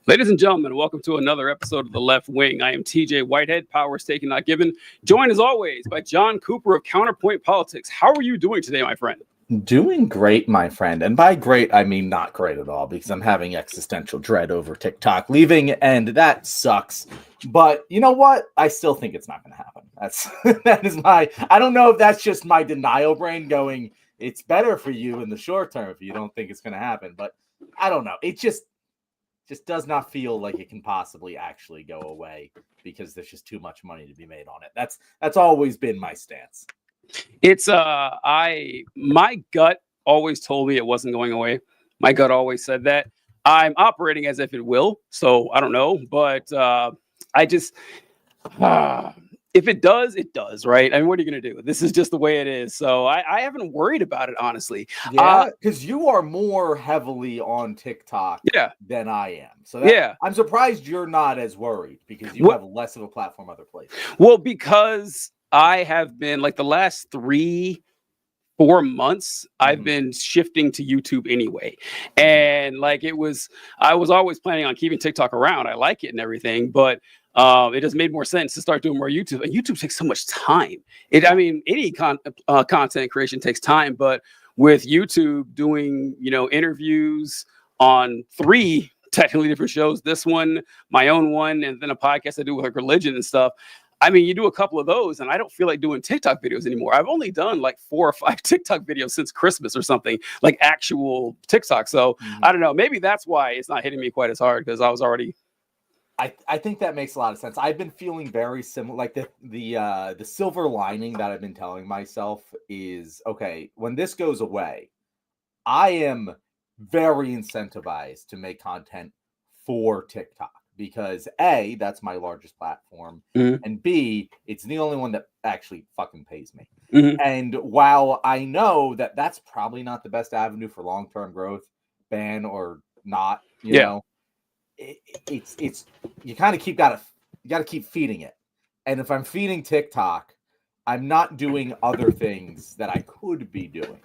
Ladies and gentlemen, welcome to another episode of The Left Wing. I am TJ Whitehead, powers taken, not given, joined as always by John Cooper of Counterpoint Politics. How are you doing today, my friend? Doing great, my friend. And by great, I mean not great at all, because I'm having existential dread over TikTok leaving, and that sucks. But you know what? I still think it's not going to happen. That is I don't know if that's just my denial brain going, it's better for you in the short term if you don't think it's going to happen. But I don't know. It just does not feel like it can possibly actually go away because there's just too much money to be made on it. That's always been my stance. It's my gut always told me it wasn't going away. My gut always said that. I'm operating as if it will, so I don't know, but I just if it does, it does, right? I mean, what are you going to do? This is just the way it is. So I haven't worried about it, honestly. Yeah, because you are more heavily on TikTok than I am. So I'm surprised you're not as worried because you have less of a platform other places. Well, because I have been like the last 3-4 months, I've been shifting to YouTube anyway. And like I was always planning on keeping TikTok around. I like it and everything, but it just made more sense to start doing more YouTube. And YouTube takes so much time. Any content creation takes time, but with YouTube doing, interviews on 3 technically different shows, this one, my own one, and then a podcast I do with like religion and stuff. I mean, you do a couple of those, and I don't feel like doing TikTok videos anymore. I've only done like 4 or 5 TikTok videos since Christmas or something, like actual TikTok. So I don't know. Maybe that's why it's not hitting me quite as hard because I was already. I think that makes a lot of sense. I've been feeling very similar. Like the silver lining that I've been telling myself is, okay, when this goes away, I am very incentivized to make content for TikTok because A, that's my largest platform, and B, it's the only one that actually fucking pays me. And while I know that that's probably not the best avenue for long-term growth, ban or not, you know. It's you kind of you got to keep feeding it. And if I'm feeding TikTok, I'm not doing other things that I could be doing.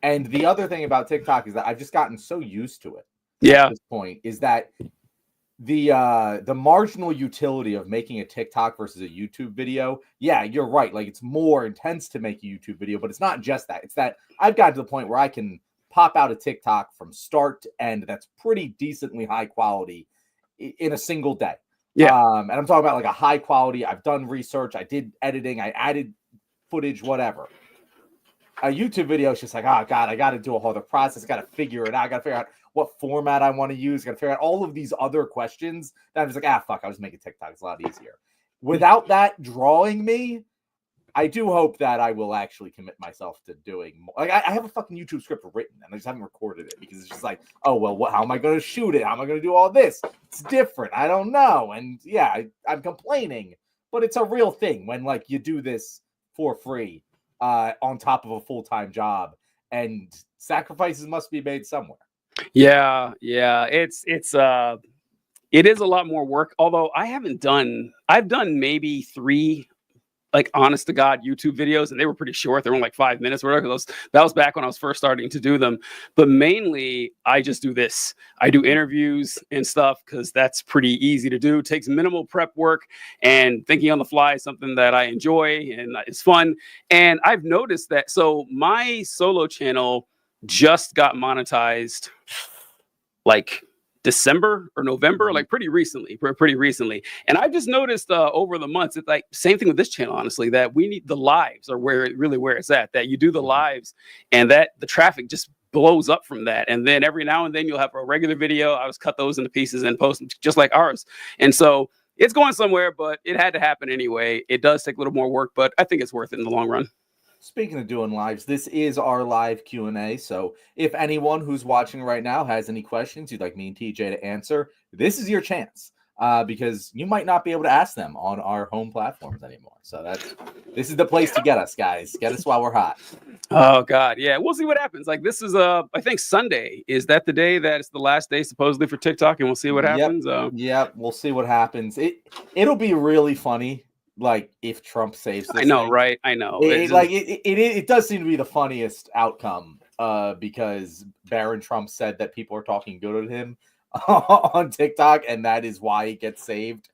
And the other thing about TikTok is that I've just gotten so used to it. At this point is that the marginal utility of making a TikTok versus a YouTube video. Yeah, you're right. Like it's more intense to make a YouTube video, but it's not just that. It's that I've gotten to the point where I can pop out a TikTok from start to end that's pretty decently high quality in a single day. And I'm talking about like a high quality. I've done research. I did editing. I added footage, whatever. A YouTube video is just like, oh God, I got to do a whole other process. I got to figure it out. I got to figure out what format I want to use. I got to figure out all of these other questions. That I'm just like, fuck, I'll just make a TikTok. It's a lot easier. Without that drawing me, I do hope that I will actually commit myself to doing more. Like I have a fucking YouTube script written and I just haven't recorded it because it's just like, oh, well, how am I going to shoot it? How am I going to do all this? It's different. I don't know. And yeah, I'm complaining, but it's a real thing when like you do this for free on top of a full-time job and sacrifices must be made somewhere. Yeah. It is a lot more work. Although I've done maybe 3 like honest to God YouTube videos, and they were pretty short. They were like 5 minutes or whatever. That was back when I was first starting to do them. But mainly I just do this. I do interviews and stuff because that's pretty easy to do. It takes minimal prep work, and thinking on the fly is something that I enjoy and it's fun. And I've noticed that. So my solo channel just got monetized like December or November, like pretty recently. And I've just noticed over the months, it's like same thing with this channel, honestly, that we need the lives are where it's at, that you do the lives and that the traffic just blows up from that. And then every now and then you'll have a regular video. I just cut those into pieces and post them just like ours. And so it's going somewhere, but it had to happen anyway. It does take a little more work, but I think it's worth it in the long run. Speaking of doing lives, this is our live Q&A. So if anyone who's watching right now has any questions you'd like me and TJ to answer, this is your chance because you might not be able to ask them on our home platforms anymore. So this is the place to get us, guys. Get us while we're hot. Oh, God. Yeah, we'll see what happens. Like this is, I think Sunday. Is that the day that it's the last day supposedly for TikTok? And we'll see what happens. Yep, we'll see what happens. It'll be really funny. Like if Trump saves this I know, thing. right? I know. It does seem to be the funniest outcome because Barron Trump said that people are talking good at him. on TikTok, and that is why it gets saved.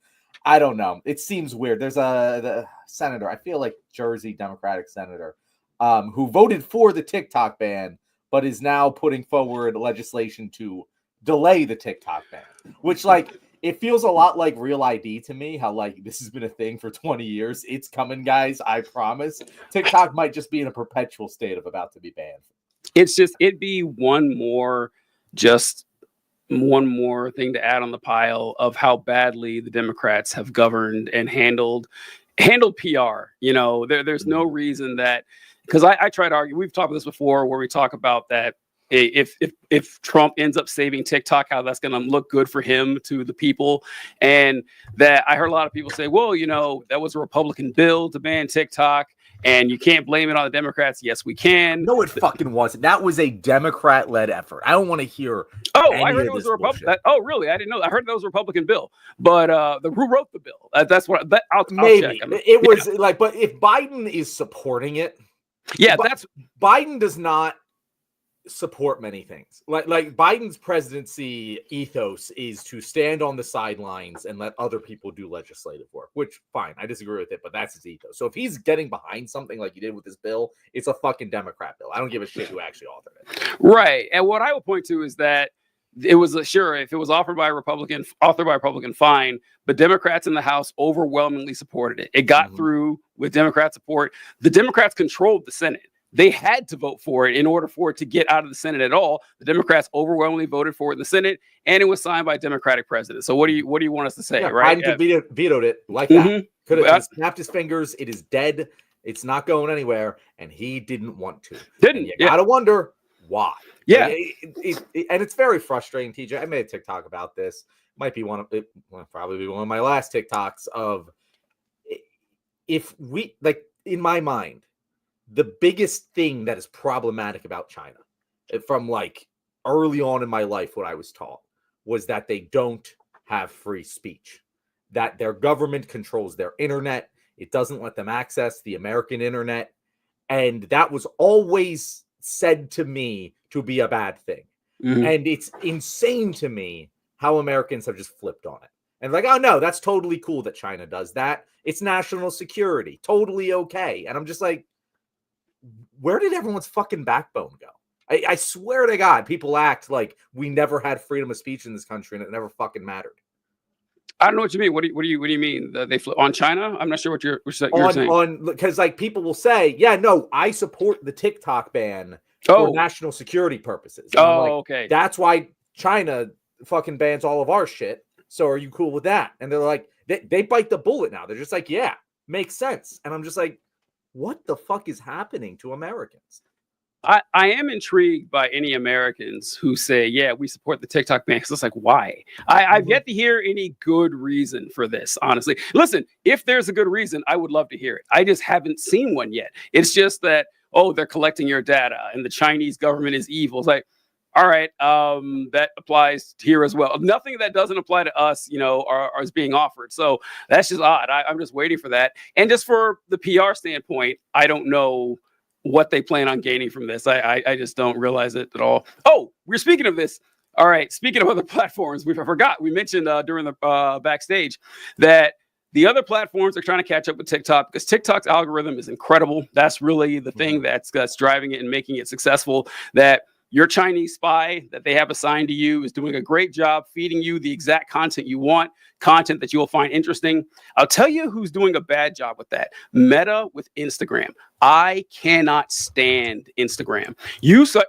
I don't know. It seems weird. There's the senator, I feel like Jersey Democratic senator, who voted for the TikTok ban, but is now putting forward legislation to delay the TikTok ban, which like it feels a lot like Real ID to me, how like this has been a thing for 20 years. It's coming, guys. I promise. TikTok might just be in a perpetual state of about to be banned. It'd be one more thing to add on the pile of how badly the Democrats have governed and handled PR. You know, there's no reason that, because I try to argue, we've talked about this before, where we talk about that if Trump ends up saving TikTok, how that's going to look good for him to the people. And that I heard a lot of people say, well, you know, that was a Republican bill to ban TikTok, and you can't blame it on the Democrats. Yes, we can. No, it fucking wasn't. That was a Democrat-led effort. I don't want to hear. I heard it was a Republican. Oh, really? I didn't know. I heard that was a Republican bill. But who wrote the bill? That's what. I'll maybe check. I mean, it was like. But if Biden is supporting it, Biden does not support many things. Like Biden's presidency ethos is to stand on the sidelines and let other people do legislative work, which fine, I disagree with it, but that's his ethos. So if he's getting behind something like he did with this bill, it's a fucking Democrat bill. I don't give a shit who actually authored it. Right. And what I will point to is that it was sure, if it was authored by a Republican, fine, but Democrats in the House overwhelmingly supported it. It got through with Democrat support. The Democrats controlled the Senate. They had to vote for it in order for it to get out of the Senate at all. The Democrats overwhelmingly voted for it in the Senate, and it was signed by a Democratic president. So what do you want us to say? Right? Biden vetoed it like that. Could have snapped his fingers. It is dead. It's not going anywhere, and he didn't want to. You gotta wonder why. Yeah, and it's very frustrating. TJ, I made a TikTok about this. Might be probably one of my last TikToks of if we like in my mind. The biggest thing that is problematic about China from like early on in my life, what I was taught was that they don't have free speech, that their government controls their internet. It doesn't let them access the American internet. And that was always said to me to be a bad thing. And it's insane to me how Americans have just flipped on it. And like, oh no, that's totally cool that China does that. It's national security. Totally okay. And I'm just like, where did everyone's fucking backbone go? I swear to God, people act like we never had freedom of speech in this country and it never fucking mattered. I don't know what you mean. What do you mean? They flip on China? I'm not sure what you're saying. Because like people will say, yeah, no, I support the TikTok ban for national security purposes. And okay. That's why China fucking bans all of our shit. So are you cool with that? And they're like, they bite the bullet now. They're just like, yeah, makes sense. And I'm just like, what the fuck is happening to Americans? I am intrigued by any Americans who say, yeah, we support the TikTok ban. Because it's like, why? I've yet to hear any good reason for this, honestly. Listen, if there's a good reason, I would love to hear it. I just haven't seen one yet. It's just that, they're collecting your data and the Chinese government is evil. It's like, all right, that applies here as well. Nothing that doesn't apply to us, is being offered. So that's just odd. I'm just waiting for that. And just for the PR standpoint, I don't know what they plan on gaining from this. I just don't realize it at all. Oh, we're speaking of this. All right. Speaking of other platforms, we mentioned during the backstage that the other platforms are trying to catch up with TikTok because TikTok's algorithm is incredible. That's really the thing that's driving it and making it successful. That your Chinese spy that they have assigned to you is doing a great job feeding you the exact content you want, content that you will find interesting. I'll tell you who's doing a bad job with that. Meta with Instagram. I cannot stand Instagram.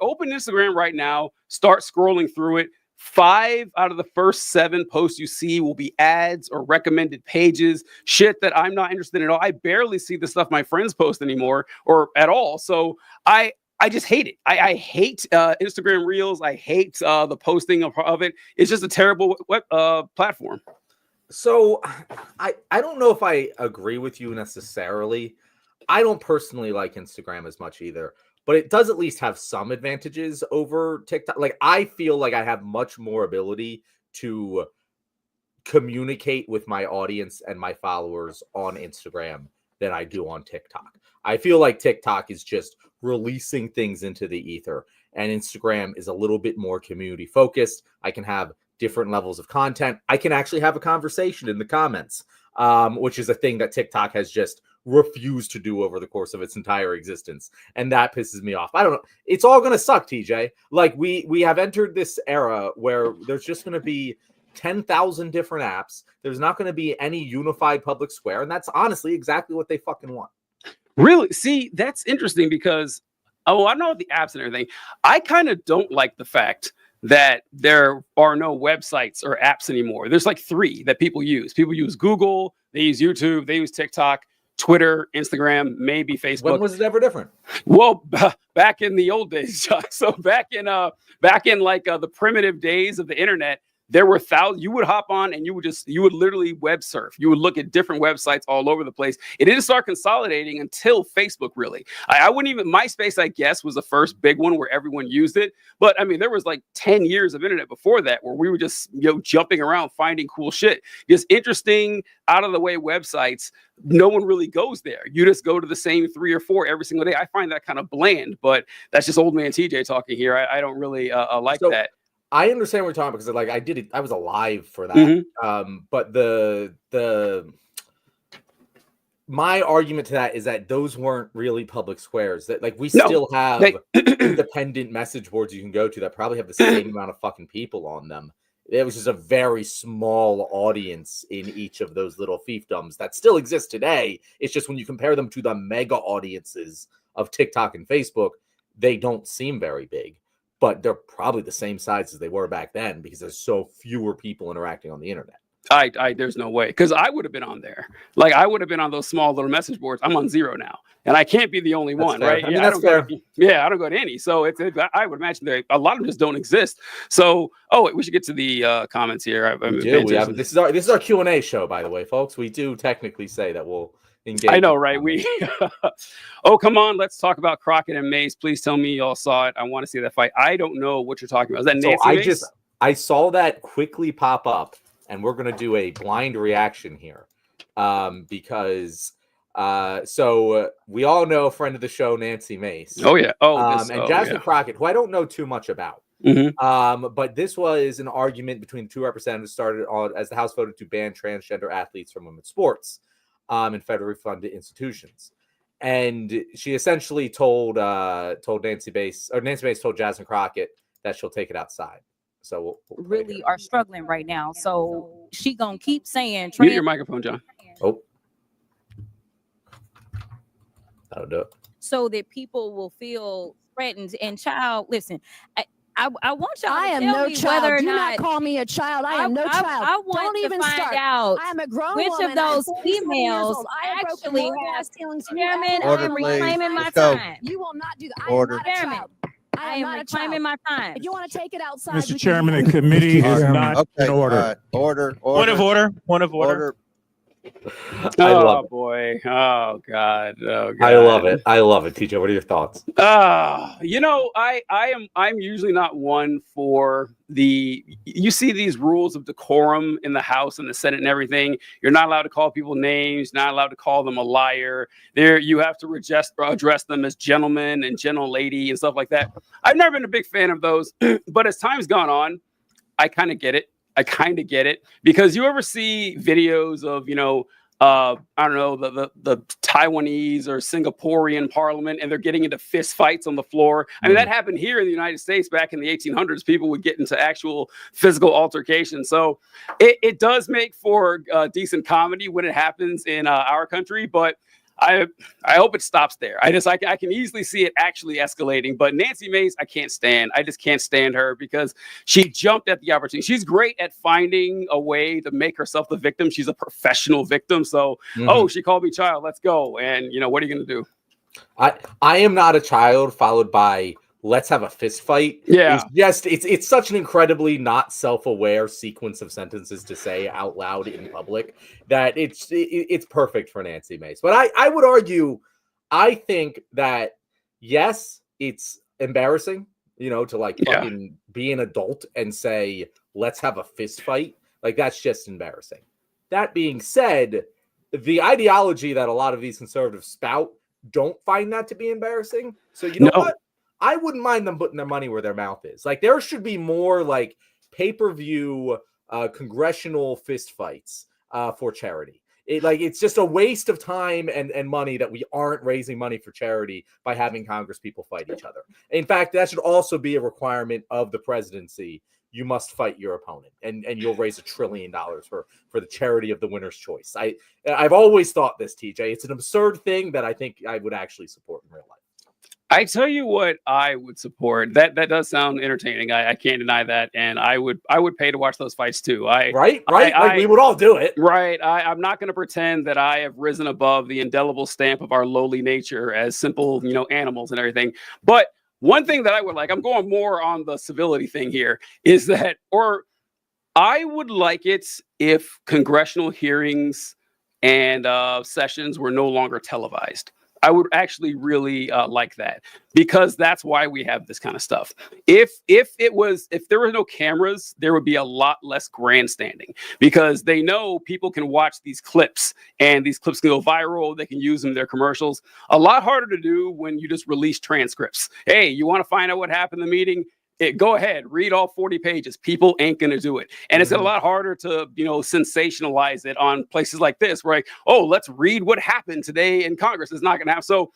Open Instagram right now, start scrolling through it. 5 out of the first 7 posts you see will be ads or recommended pages, shit that I'm not interested in at all. I barely see the stuff my friends post anymore or at all. So I just hate it. I hate Instagram Reels. I hate the posting of it. It's just a terrible platform. So I don't know if I agree with you necessarily. I don't personally like Instagram as much either, but it does at least have some advantages over TikTok. Like I feel like I have much more ability to communicate with my audience and my followers on Instagram than I do on TikTok. I feel like TikTok is just releasing things into the ether, and Instagram is a little bit more community focused. I can have different levels of content. I can actually have a conversation in the comments, which is a thing that TikTok has just refused to do over the course of its entire existence. And that pisses me off. I don't know. It's all going to suck, TJ. Like we have entered this era where there's just going to be 10,000 different apps. There's not going to be any unified public square. And that's honestly exactly what they fucking want. Really? See, that's interesting because, I know the apps and everything. I kind of don't like the fact that there are no websites or apps anymore. There's like 3 that people use. People use Google, they use YouTube, they use TikTok, Twitter, Instagram, maybe Facebook. When was it ever different? Well, back in the old days, Chuck. So back in like the primitive days of the internet, there were thousands. You would hop on and you would literally web surf. You would look at different websites all over the place. It didn't start consolidating until Facebook, really. I wouldn't even, MySpace, I guess, was the first big one where everyone used it. But I mean, there was like 10 years of internet before that where we were just, jumping around, finding cool shit. Just interesting, out of the way websites. No one really goes there. You just go to the same 3 or 4 every single day. I find that kind of bland, but that's just old man TJ talking here. I don't really like that. I understand what you're talking about because like I did it, I was alive for that. But my argument to that is that those weren't really public squares. That like we still have independent message boards you can go to that probably have the same amount of fucking people on them. It was just a very small audience in each of those little fiefdoms that still exist today. It's just when you compare them to the mega audiences of TikTok and Facebook, they don't seem very big. But they're probably the same size as they were back then because there's so fewer people interacting on the internet. There's no way, because I would have been on there. Like I would have been on those small little message boards. I'm on 0 now, and I can't be the only one, fair. right? I mean, that's fair. I don't go to any. So I would imagine a lot of them just don't exist. So, we should get to the comments here. This is our Q&A show, by the way, folks. We do technically say that we'll engage. I know, right? Oh, come on. Let's talk about Crockett and Mace. Please tell me y'all saw it. I want to see that fight. I don't know what you're talking about. Is that Nancy Mace? I saw that quickly pop up, and we're going to do a blind reaction here because we all know a friend of the show, Nancy Mace. Oh, yeah. Jasmine Crockett, who I don't know too much about. But this was an argument between the 2 representatives started on as the House voted to ban transgender athletes from women's sports in federally funded institutions. And she essentially told Nancy Mace told Jasmine Crockett that she'll take it outside. So we'll really are struggling right now. So she gonna keep saying. Mute your microphone, John. Oh, that'll do it. So that people will feel threatened. And child, listen, I want y'all I to am tell no me child. whether or Do not call me a child. I am no child. I want Don't to even find start. out I am a grown which woman. of those I'm 47 years females old. I have broken actually more have glass ceilings than Chairman, you. I Order, am please. reclaiming my Let's go. time. You will not do that. I Order. am not a Chairman, child. I am not a reclaiming child. my time. If you want to take it outside, Mr. Chairman, the committee is not in order. Order. Point of order. Point of order. I love it. Boy. Oh God. I love it. TJ, what are your thoughts? I'm usually not one for you see these rules of decorum in the House and the Senate and everything. You're not allowed to call people names, not allowed to call them a liar. You have to address them as gentlemen and gentle lady and stuff like that. I've never been a big fan of those, but as time's gone on, I kind of get it. Because you ever see videos of, I don't know, the Taiwanese or Singaporean parliament, and they're getting into fist fights on the floor. I mean, that happened here in the United States back in the 1800s. People would get into actual physical altercations. So it does make for decent comedy when it happens in our country, but I hope it stops there. I can easily see it actually escalating. But Nancy Mace, I can't stand. I just can't stand her because she jumped at the opportunity. She's great at finding a way to make herself the victim. She's a professional victim. So, she called me child. Let's go. And what are you going to do? I am not a child. Followed by let's have a fist fight. Yeah. It's such an incredibly not self-aware sequence of sentences to say out loud in public that it's perfect for Nancy Mace. But I would argue, I think that yes, it's embarrassing, to fucking be an adult and say, let's have a fist fight. Like that's just embarrassing. That being said, the ideology that a lot of these conservatives spout don't find that to be embarrassing. So what? I wouldn't mind them putting their money where their mouth is. Like there should be more like pay-per-view congressional fistfights for charity. It's just a waste of time and money that we aren't raising money for charity by having Congress people fight each other. In fact, that should also be a requirement of the presidency. You must fight your opponent, and you'll raise $1 trillion for the charity of the winner's choice. I've always thought this, TJ. It's an absurd thing that I think I would actually support in real life. I tell you what I would support. That does sound entertaining. I can't deny that, and I would pay to watch those fights too. Right. We would all do it. Right. I'm not going to pretend that I have risen above the indelible stamp of our lowly nature as simple, animals and everything. But one thing that I would like, I'm going more on the civility thing here, is that, or I would like it if congressional hearings and sessions were no longer televised. I would actually really like that, because that's why we have this kind of stuff. If there were no cameras, there would be a lot less grandstanding, because they know people can watch these clips and these clips can go viral. They can use them in their commercials. A lot harder to do when you just release transcripts. Hey, you want to find out what happened in the meeting? Go ahead, read all 40 pages. People ain't going to do it. And it's a lot harder to, sensationalize it on places like this, where let's read what happened today in Congress. It's not going to happen. So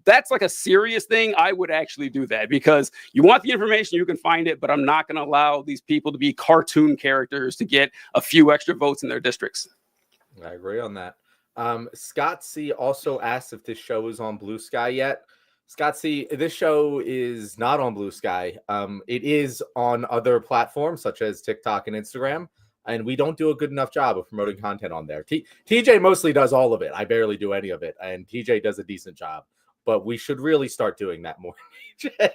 that's like a serious thing. I would actually do that, because you want the information, you can find it, but I'm not going to allow these people to be cartoon characters to get a few extra votes in their districts. I agree on that. Scott C. also asked if this show is on Blue Sky yet. Scott C., this show is not on Blue Sky. It is on other platforms such as TikTok and Instagram, and we don't do a good enough job of promoting content on there. TJ mostly does all of it. I barely do any of it, and TJ does a decent job. But we should really start doing that more.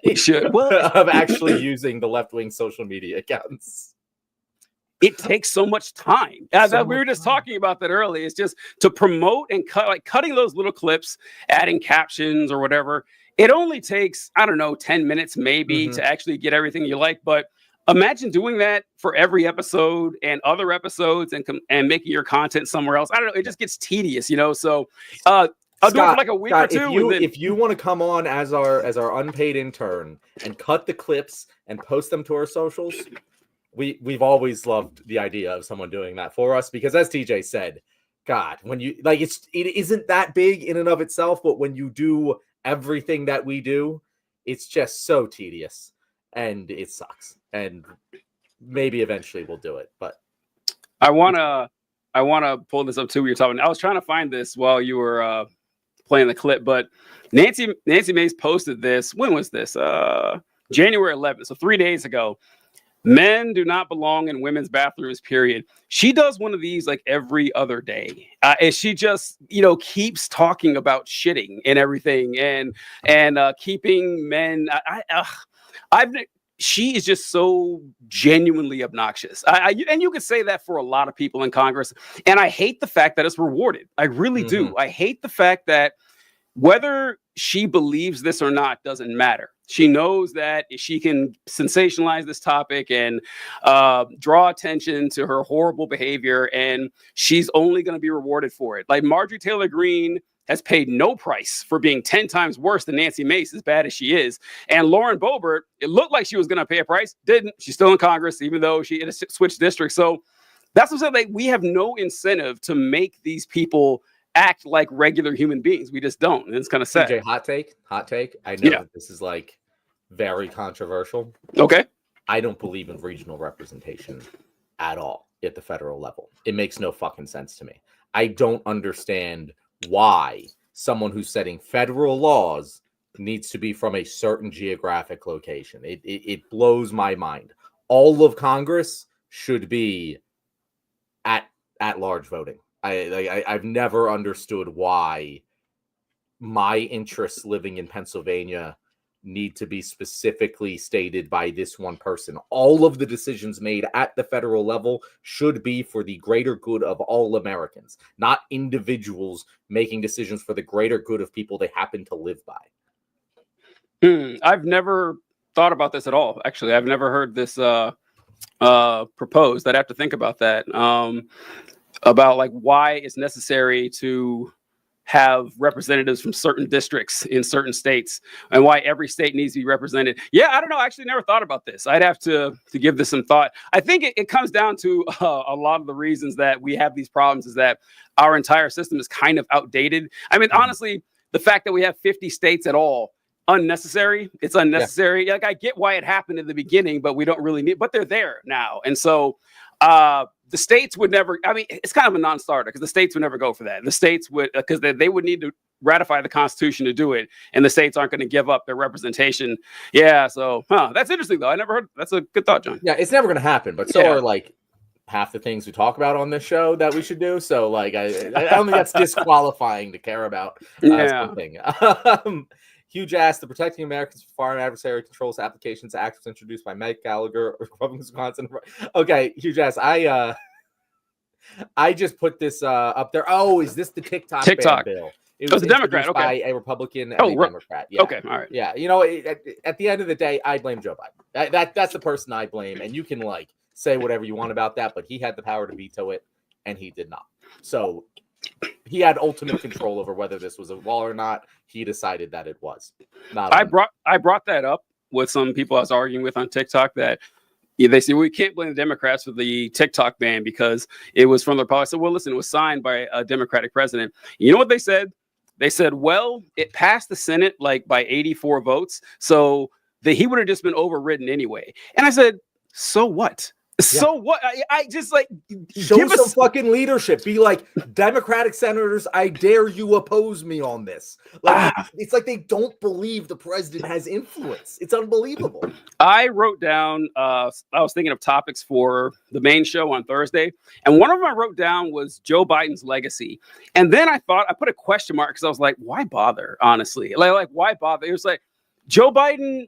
We should. Of actually using the left-wing social media accounts. It takes so much time. We were just talking about that earlier. It's just to promote and cutting those little clips, adding captions or whatever. It only takes, 10 minutes maybe to actually get everything you like. But imagine doing that for every episode and other episodes and making your content somewhere else. I don't know. It just gets tedious, So I'll do it for like a week or two. If you want to come on as our unpaid intern and cut the clips and post them to our socials, we've always loved the idea of someone doing that for us, because as TJ said, God, when you it isn't that big in and of itself, but when you do everything that we do, it's just so tedious and it sucks. And maybe eventually we'll do it, but I want to pull this up too. You're talking. I was trying to find this while you were playing the clip, but Nancy Mace posted this. When was this? January 11th. So 3 days ago. Men do not belong in women's bathrooms, period. She does one of these like every other day. And she just, keeps talking about shitting and everything and keeping men. She is just so genuinely obnoxious. And you could say that for a lot of people in Congress. And I hate the fact that it's rewarded. I really do. I hate the fact that whether she believes this or not doesn't matter. She knows that she can sensationalize this topic and draw attention to her horrible behavior, and she's only going to be rewarded for it. Like Marjorie Taylor Greene has paid no price for being 10 times worse than Nancy Mace, as bad as she is. And Lauren Boebert, it looked like she was going to pay a price, didn't. She's still in Congress, even though she had switched districts. So that's what I'm saying. Like, we have no incentive to make these people act like regular human beings. We just don't. And it's kind of sad. TJ, hot take. I know that this is like very controversial. Okay. I don't believe in regional representation at all at the federal level. It makes no fucking sense to me. I don't understand why someone who's setting federal laws needs to be from a certain geographic location. It blows my mind. All of Congress should be at large voting. I've never understood why my interests living in Pennsylvania need to be specifically stated by this one person. All of the decisions made at the federal level should be for the greater good of all Americans, not individuals making decisions for the greater good of people they happen to live by. I've never thought about this at all. Actually, I've never heard this proposed. I'd have to think about that. About like why it's necessary to have representatives from certain districts in certain states, and why every state needs to be represented. Yeah, I don't know. I actually never thought about this. I'd have to give this some thought. I think it comes down to a lot of the reasons that we have these problems is that our entire system is kind of outdated. I mean, honestly, the fact that we have 50 states at all, unnecessary. It's unnecessary. Yeah. Like, I get why it happened in the beginning, but we don't really need, but they're there now. And so the states would never, I mean, it's kind of a non-starter because the states would never go for that. The states would, because they would need to ratify the Constitution to do it, and the states aren't going to give up their representation. Yeah, so that's interesting though. I never heard. That's a good thought, John. Yeah, it's never going to happen, but so are like half the things we talk about on this show that we should do. So like, I don't think that's disqualifying to care about something. Huge ass, the Protecting Americans from Foreign Adversary Controls Applications Act was introduced by Mike Gallagher, Republican, Wisconsin. Okay, huge ass. I just put this up there. Oh, is this the TikTok ban bill? It was a Democrat, okay. By a Republican and a Democrat. Yeah. Okay, all right. Yeah, you know, at the end of the day, I blame Joe Biden. That's the person I blame, and you can like say whatever you want about that, but he had the power to veto it, and he did not. So he had ultimate control over whether this was a wall or not. He decided that it was. I brought that up with some people I was arguing with on TikTok that they say, well, we can't blame the Democrats for the TikTok ban because it was from the Republicans. I said, well, listen, it was signed by a Democratic president. You know what they said? They said, well, it passed the Senate like by 84 votes. So he would have just been overridden anyway. And I said, so what? So what? I just like show some fucking leadership. Be like, Democratic senators, I dare you oppose me on this. Like it's like they don't believe the president has influence. It's unbelievable. I wrote down. I was thinking of topics for the main show on Thursday, and one of them I wrote down was Joe Biden's legacy. And then I thought I put a question mark because I was like, why bother? Honestly, like why bother? It was like Joe Biden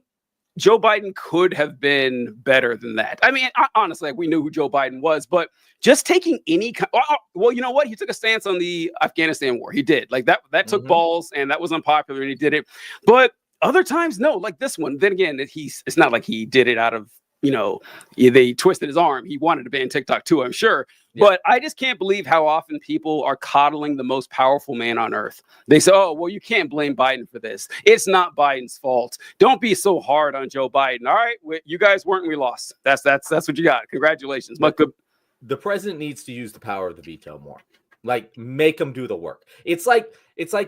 could have been better than that. I mean, honestly, we knew who Joe Biden was, but just taking any well, you know what? He took a stance on the Afghanistan war. He did. Like that took balls, and that was unpopular, and he did it. But other times, no, like this one. Then again, it's not like he did it out of, they twisted his arm. He wanted to ban TikTok too, I'm sure. Yeah. But I just can't believe how often people are coddling the most powerful man on earth. They say, oh, well, you can't blame Biden for this. It's not Biden's fault. Don't be so hard on Joe Biden. All right, you guys weren't, we lost. That's what you got. Congratulations. But the president needs to use the power of the veto more. Like, make him do the work. It's like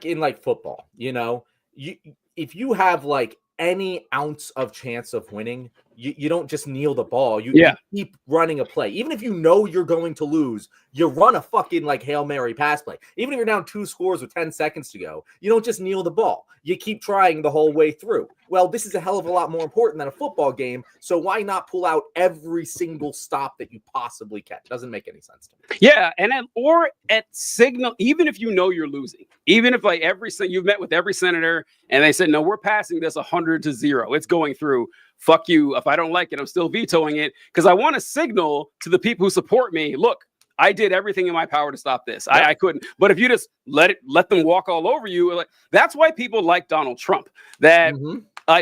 in like football, if you have like any ounce of chance of winning, you don't just kneel the ball. You keep running a play. Even if you know you're going to lose, you run a fucking like Hail Mary pass play. Even if you're down 2 scores with 10 seconds to go, you don't just kneel the ball. You keep trying the whole way through. Well, this is a hell of a lot more important than a football game. So why not pull out every single stop that you possibly can? Doesn't make any sense to me. Yeah, and at signal, even if you know you're losing, even if like you've met with every senator and they said, no, we're passing this 100-0. It's going through. Fuck you. If I don't like it, I'm still vetoing it because I want to signal to the people who support me, look, I did everything in my power to stop this. I couldn't. But if you just let them walk all over you, like that's why people like Donald Trump. That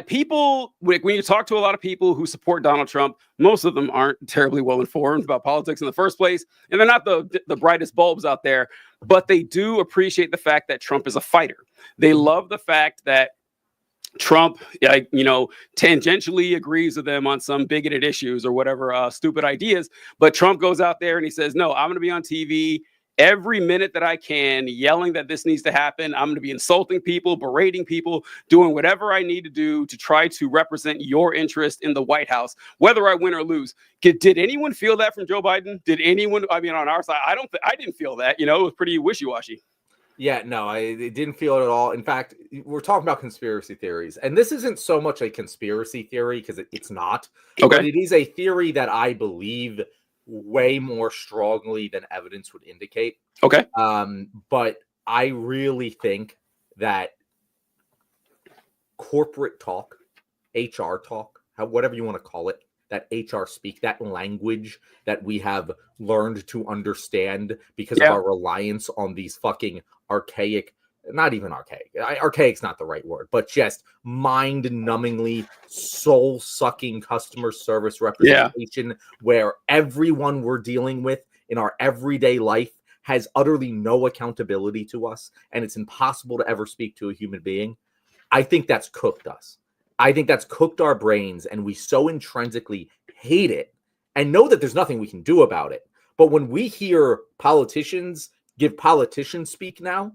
people, when you talk to a lot of people who support Donald Trump, most of them aren't terribly well informed about politics in the first place, and they're not the brightest bulbs out there. But they do appreciate the fact that Trump is a fighter. They love the fact that Trump, tangentially agrees with them on some bigoted issues or whatever stupid ideas. But Trump goes out there and he says, no, I'm going to be on TV every minute that I can, yelling that this needs to happen. I'm going to be insulting people, berating people, doing whatever I need to do to try to represent your interest in the White House, whether I win or lose. Did anyone feel that from Joe Biden? Did anyone? I mean, on our side, I didn't feel that. It was pretty wishy-washy. Yeah, no, I didn't feel it at all. In fact, we're talking about conspiracy theories, and this isn't so much a conspiracy theory because it's not. Okay. But it is a theory that I believe way more strongly than evidence would indicate. Okay. But I really think that corporate talk, HR talk, whatever you want to call it, that HR speak, that language that we have learned to understand because of our reliance on these fucking archaic, not even archaic. Archaic's not the right word, but just mind-numbingly soul-sucking customer service representation where everyone we're dealing with in our everyday life has utterly no accountability to us, and it's impossible to ever speak to a human being, I think that's cooked us. I think that's cooked our brains, and we so intrinsically hate it and know that there's nothing we can do about it. But when we hear politicians give politicians speak now,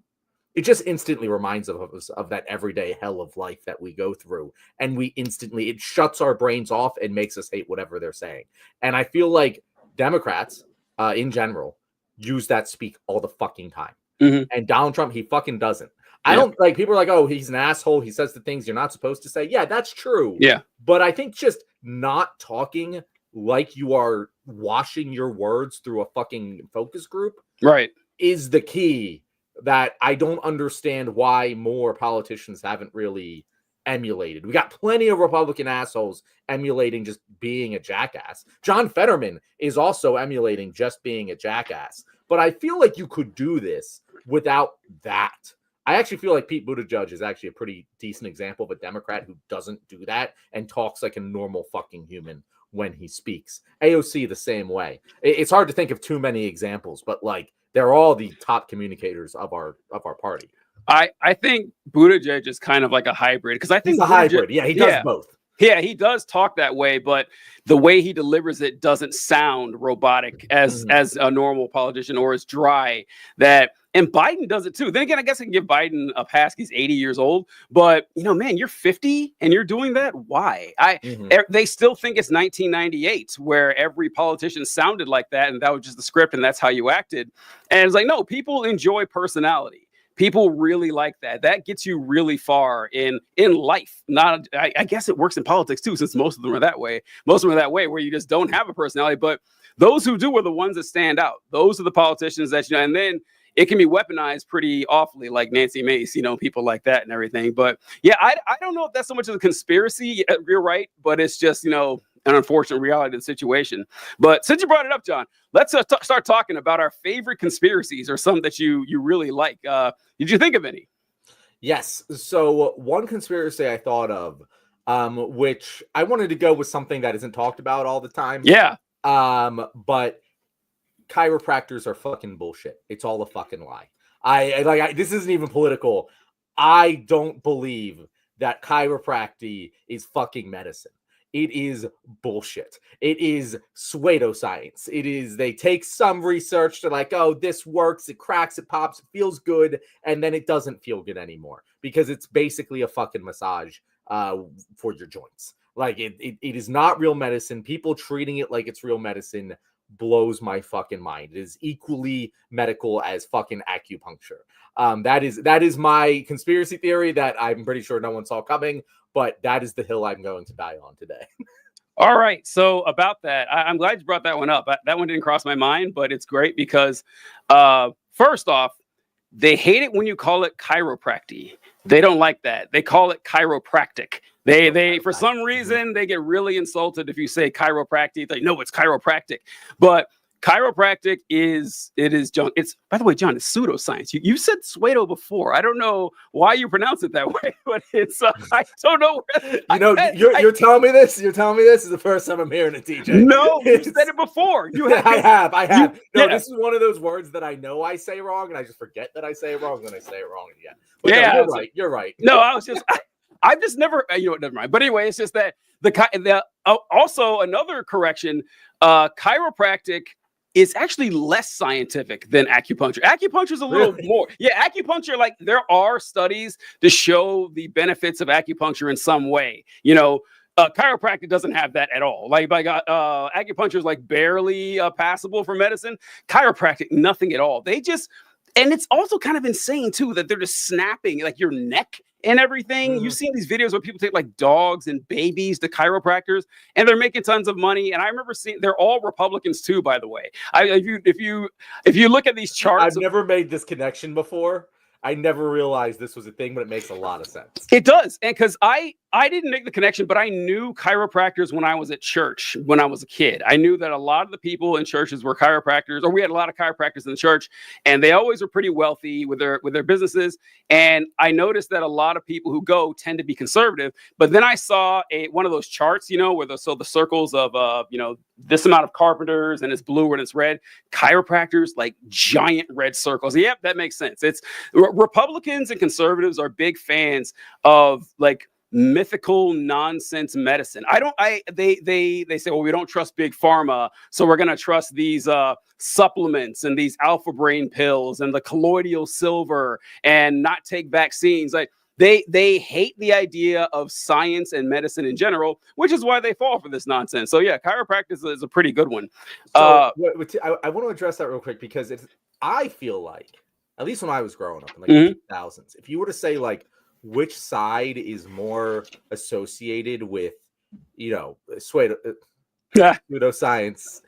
it just instantly reminds us of that everyday hell of life that we go through. And it shuts our brains off and makes us hate whatever they're saying. And I feel like Democrats in general use that speak all the fucking time. Mm-hmm. And Donald Trump, he fucking doesn't. I don't like, people are like, oh, he's an asshole. He says the things you're not supposed to say. Yeah, that's true. Yeah. But I think just not talking like you are washing your words through a fucking focus group, right, is the key that I don't understand why more politicians haven't really emulated. We got plenty of Republican assholes emulating just being a jackass. John Fetterman is also emulating just being a jackass. But I feel like you could do this without that. I actually feel like Pete Buttigieg is actually a pretty decent example of a Democrat who doesn't do that and talks like a normal fucking human when he speaks. AOC the same way. It's hard to think of too many examples, but like they're all the top communicators of our party. I think Buttigieg is kind of like a hybrid, because I think he's a hybrid. Yeah, he does both. Yeah, he does talk that way, but the way he delivers it doesn't sound robotic as a normal politician, or as dry. And Biden does it too. Then again, I guess I can give Biden a pass. He's 80 years old, but man, you're 50 and you're doing that. Why? They still think it's 1998, where every politician sounded like that, and that was just the script, and that's how you acted. And it's like, no, people enjoy personality. People really like that. That gets you really far in life. I guess it works in politics too, since most of them are that way. Most of them are that way, where you just don't have a personality. But those who do are the ones that stand out. Those are the politicians that, and then it can be weaponized pretty awfully, like Nancy Mace, people like that and everything. But yeah, I don't know if that's so much of a conspiracy. You're right, but it's just, an unfortunate reality of the situation. But since you brought it up, John, let's start talking about our favorite conspiracies, or some that you really like. Did you think of any? Yes. So one conspiracy I thought of, which I wanted to go with something that isn't talked about all the time. Yeah. But chiropractors are fucking bullshit. It's all a fucking lie. This isn't even political. I don't believe that chiropractic is fucking medicine. It is bullshit. It is pseudoscience. They take some research to like, oh, this works, it cracks, it pops, it feels good, and then it doesn't feel good anymore, because it's basically a fucking massage for your joints. Like it is not real medicine. People treating it like it's real medicine blows my fucking mind. It is equally medical as fucking acupuncture. That is my conspiracy theory that I'm pretty sure no one saw coming, but that is the hill I'm going to die on today. All right. So about that, I'm glad you brought that one up. That one didn't cross my mind, but it's great because first off, they hate it when you call it chiropractic. They don't like that. They call it chiropractic. They for some reason, they get really insulted if you say chiropractic. They know it's chiropractic, but chiropractic is junk. It's, by the way, John, it's pseudoscience. You said pseudo before. I don't know why you pronounce it that way, but it's I don't know. You're telling me this. You're telling me this is the first time I'm hearing it, TJ. No, you said it before. I have. This is one of those words that I know I say wrong, and I just forget that I say it wrong, and then I say it wrong again. But yeah, no, you're right. No, I've just never, never mind. But anyway, it's just that also another correction, chiropractic is actually less scientific than acupuncture. Acupuncture is a little more. Yeah, acupuncture, like there are studies to show the benefits of acupuncture in some way. Chiropractic doesn't have that at all. Acupuncture is like barely passable for medicine. Chiropractic, nothing at all. And it's also kind of insane too that they're just snapping like your neck and everything. You've seen these videos where people take like dogs and babies to chiropractors, and they're making tons of money. And I remember seeing, they're all Republicans too, by the way. If you look at these charts, I've never made this connection before. I never realized this was a thing, but it makes a lot of sense. It does. And because I I didn't make the connection, but I knew chiropractors when I was at church, when I was a kid. I knew that a lot of the people in churches were chiropractors, or we had a lot of chiropractors in the church, and they always were pretty wealthy with their businesses. And I noticed that a lot of people who go tend to be conservative. But then I saw one of those charts, where the circles of this amount of carpenters, and it's blue and it's red. Chiropractors, like giant red circles. Yep, that makes sense. It's Republicans and conservatives are big fans of like mythical nonsense medicine. They say, well, we don't trust big pharma, so we're going to trust these supplements and these alpha brain pills and the colloidal silver and not take vaccines. Like they hate the idea of science and medicine in general, which is why they fall for this nonsense. So yeah, chiropractic is a pretty good one. So I want to address that real quick because I feel like, at least when I was growing up in like the 2000s, if you were to say like which side is more associated with, pseudoscience,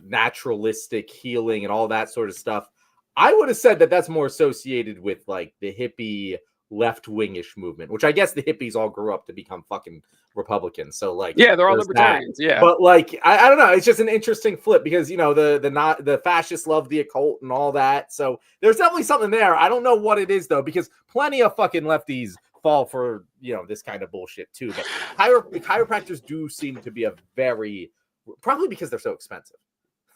naturalistic healing and all that sort of stuff, I would have said that that's more associated with like the hippie left-wingish movement, which I guess the hippies all grew up to become fucking Republicans. So like, yeah, they're all libertarians. Yeah, but like, I don't know. It's just an interesting flip because the fascists love the occult and all that. So there's definitely something there. I don't know what it is though, because plenty of fucking lefties fall for this kind of bullshit too. But chiropractors do seem to be probably because they're so expensive.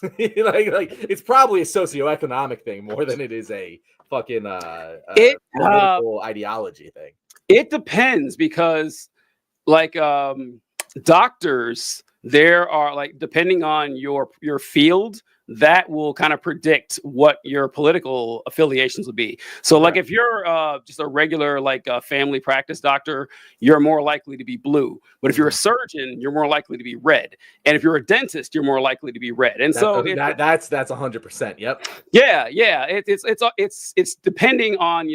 like it's probably a socioeconomic thing more than it is a fucking political ideology thing. It depends because like doctors, there are like, depending on your field, that will kind of predict what your political affiliations will be. So like if you're just a regular family practice doctor, you're more likely to be blue. But if you're a surgeon, you're more likely to be red. And if you're a dentist, you're more likely to be red. And that's 100%. Yep. Yeah. It's depending on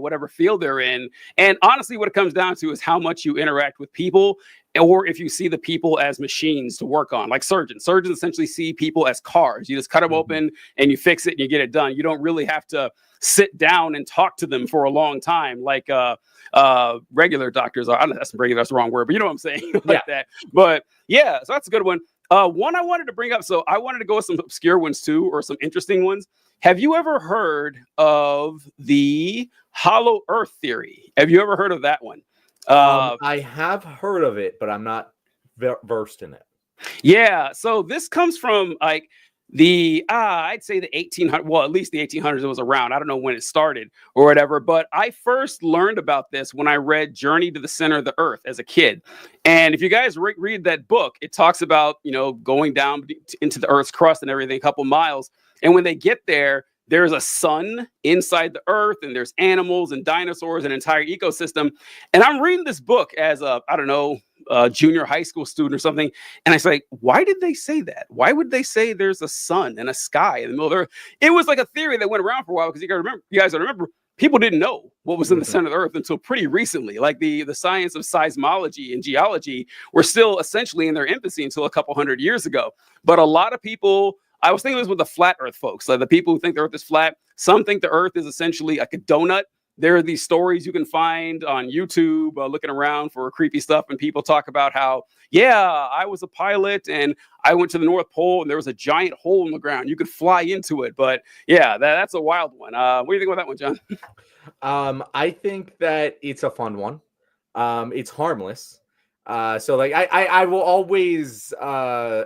whatever field they're in. And honestly, what it comes down to is how much you interact with people, or if you see the people as machines to work on, like surgeons essentially see people as cars. You just cut them open and you fix it and you get it done. You don't really have to sit down and talk to them for a long time like regular doctors are. I don't know, that's the wrong word, but you know what I'm saying? That. But yeah, so that's a good one. One I wanted to bring up, so I wanted to go with some obscure ones too, or some interesting ones. Have you ever heard of the hollow earth theory? Have you ever heard of that one? I have heard of it, but I'm not versed in it. Yeah, so this comes from like I'd say the 1800s, well, at least the 1800s it was around. I don't know when it started or whatever, but I first learned about this when I read Journey to the Center of the Earth as a kid. And if you guys read that book, it talks about, going down into the Earth's crust and everything, a couple miles. And when they get there, there's a sun inside the earth, and there's animals and dinosaurs, an entire ecosystem. And I'm reading this book as a junior high school student or something. And I was like, why did they say that? Why would they say there's a sun and a sky in the middle of the earth? It was like a theory that went around for a while, because you guys remember, people didn't know what was in the center of the earth until pretty recently. Like the science of seismology and geology were still essentially in their infancy until a couple hundred years ago. But a lot of people, I was thinking this with the flat earth folks, like the people who think the earth is flat. Some think the earth is essentially like a donut. There are these stories you can find on YouTube, looking around for creepy stuff. And people talk about how, I was a pilot and I went to the North Pole and there was a giant hole in the ground. You could fly into it. But yeah, that's a wild one. What do you think about that one, John? I think that it's a fun one. It's harmless. So like I will always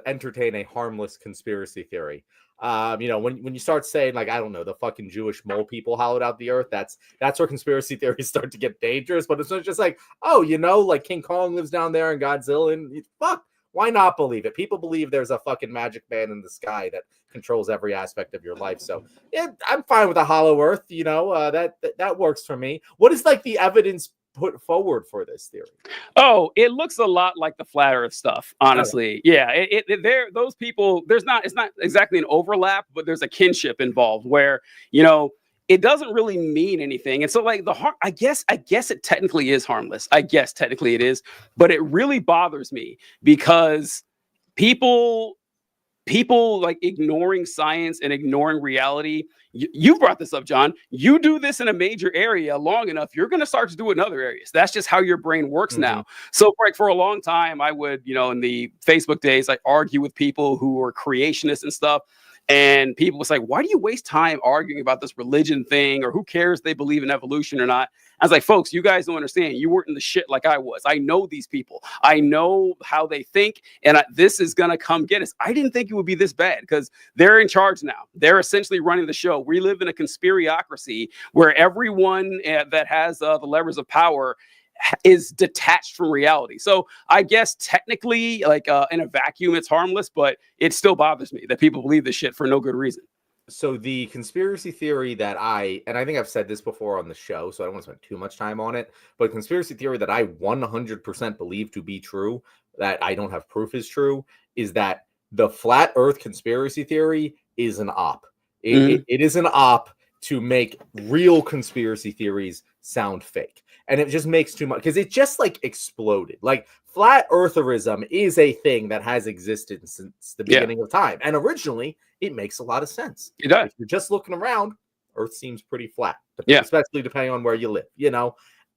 entertain a harmless conspiracy theory. When you start saying like, I don't know, the fucking Jewish mole people hollowed out the earth, that's where conspiracy theories start to get dangerous. But it's not just like, like King Kong lives down there and Godzilla, and fuck, why not believe it? People believe there's a fucking magic man in the sky that controls every aspect of your life. So yeah, I'm fine with a hollow earth. That works for me. What is like the evidence put forward for this theory? Oh, it looks a lot like the flat earth stuff, honestly. Okay. Yeah, those people, it's not exactly an overlap, but there's a kinship involved where, it doesn't really mean anything. And so like I guess it technically is harmless. I guess technically it is, but it really bothers me because people people like ignoring science and ignoring reality. You brought this up, John. You do this in a major area long enough, you're going to start to do it in other areas. That's just how your brain works now. So like for a long time, I would, in the Facebook days, I argue with people who were creationists and stuff. And people was like, why do you waste time arguing about this religion thing, or who cares if they believe in evolution or not? I was like, folks, you guys don't understand. You weren't in the shit like I was. I know these people. I know how they think, and this is going to come get us. I didn't think it would be this bad because they're in charge now. They're essentially running the show. We live in a conspiriocracy where everyone that has the levers of power is detached from reality. So I guess technically, like in a vacuum, it's harmless, but it still bothers me that people believe this shit for no good reason. So the conspiracy theory that I think I've said this before on the show, so I don't want to spend too much time on it, but conspiracy theory that I 100% believe to be true, that I don't have proof is true, is that the flat earth conspiracy theory is an op. It is an op to make real conspiracy theories sound fake. And it just makes too much, because it just like exploded. Like flat eartherism is a thing that has existed since the beginning of time. And originally it makes a lot of sense. It does. If you're just looking around, Earth seems pretty flat, especially depending on where you live,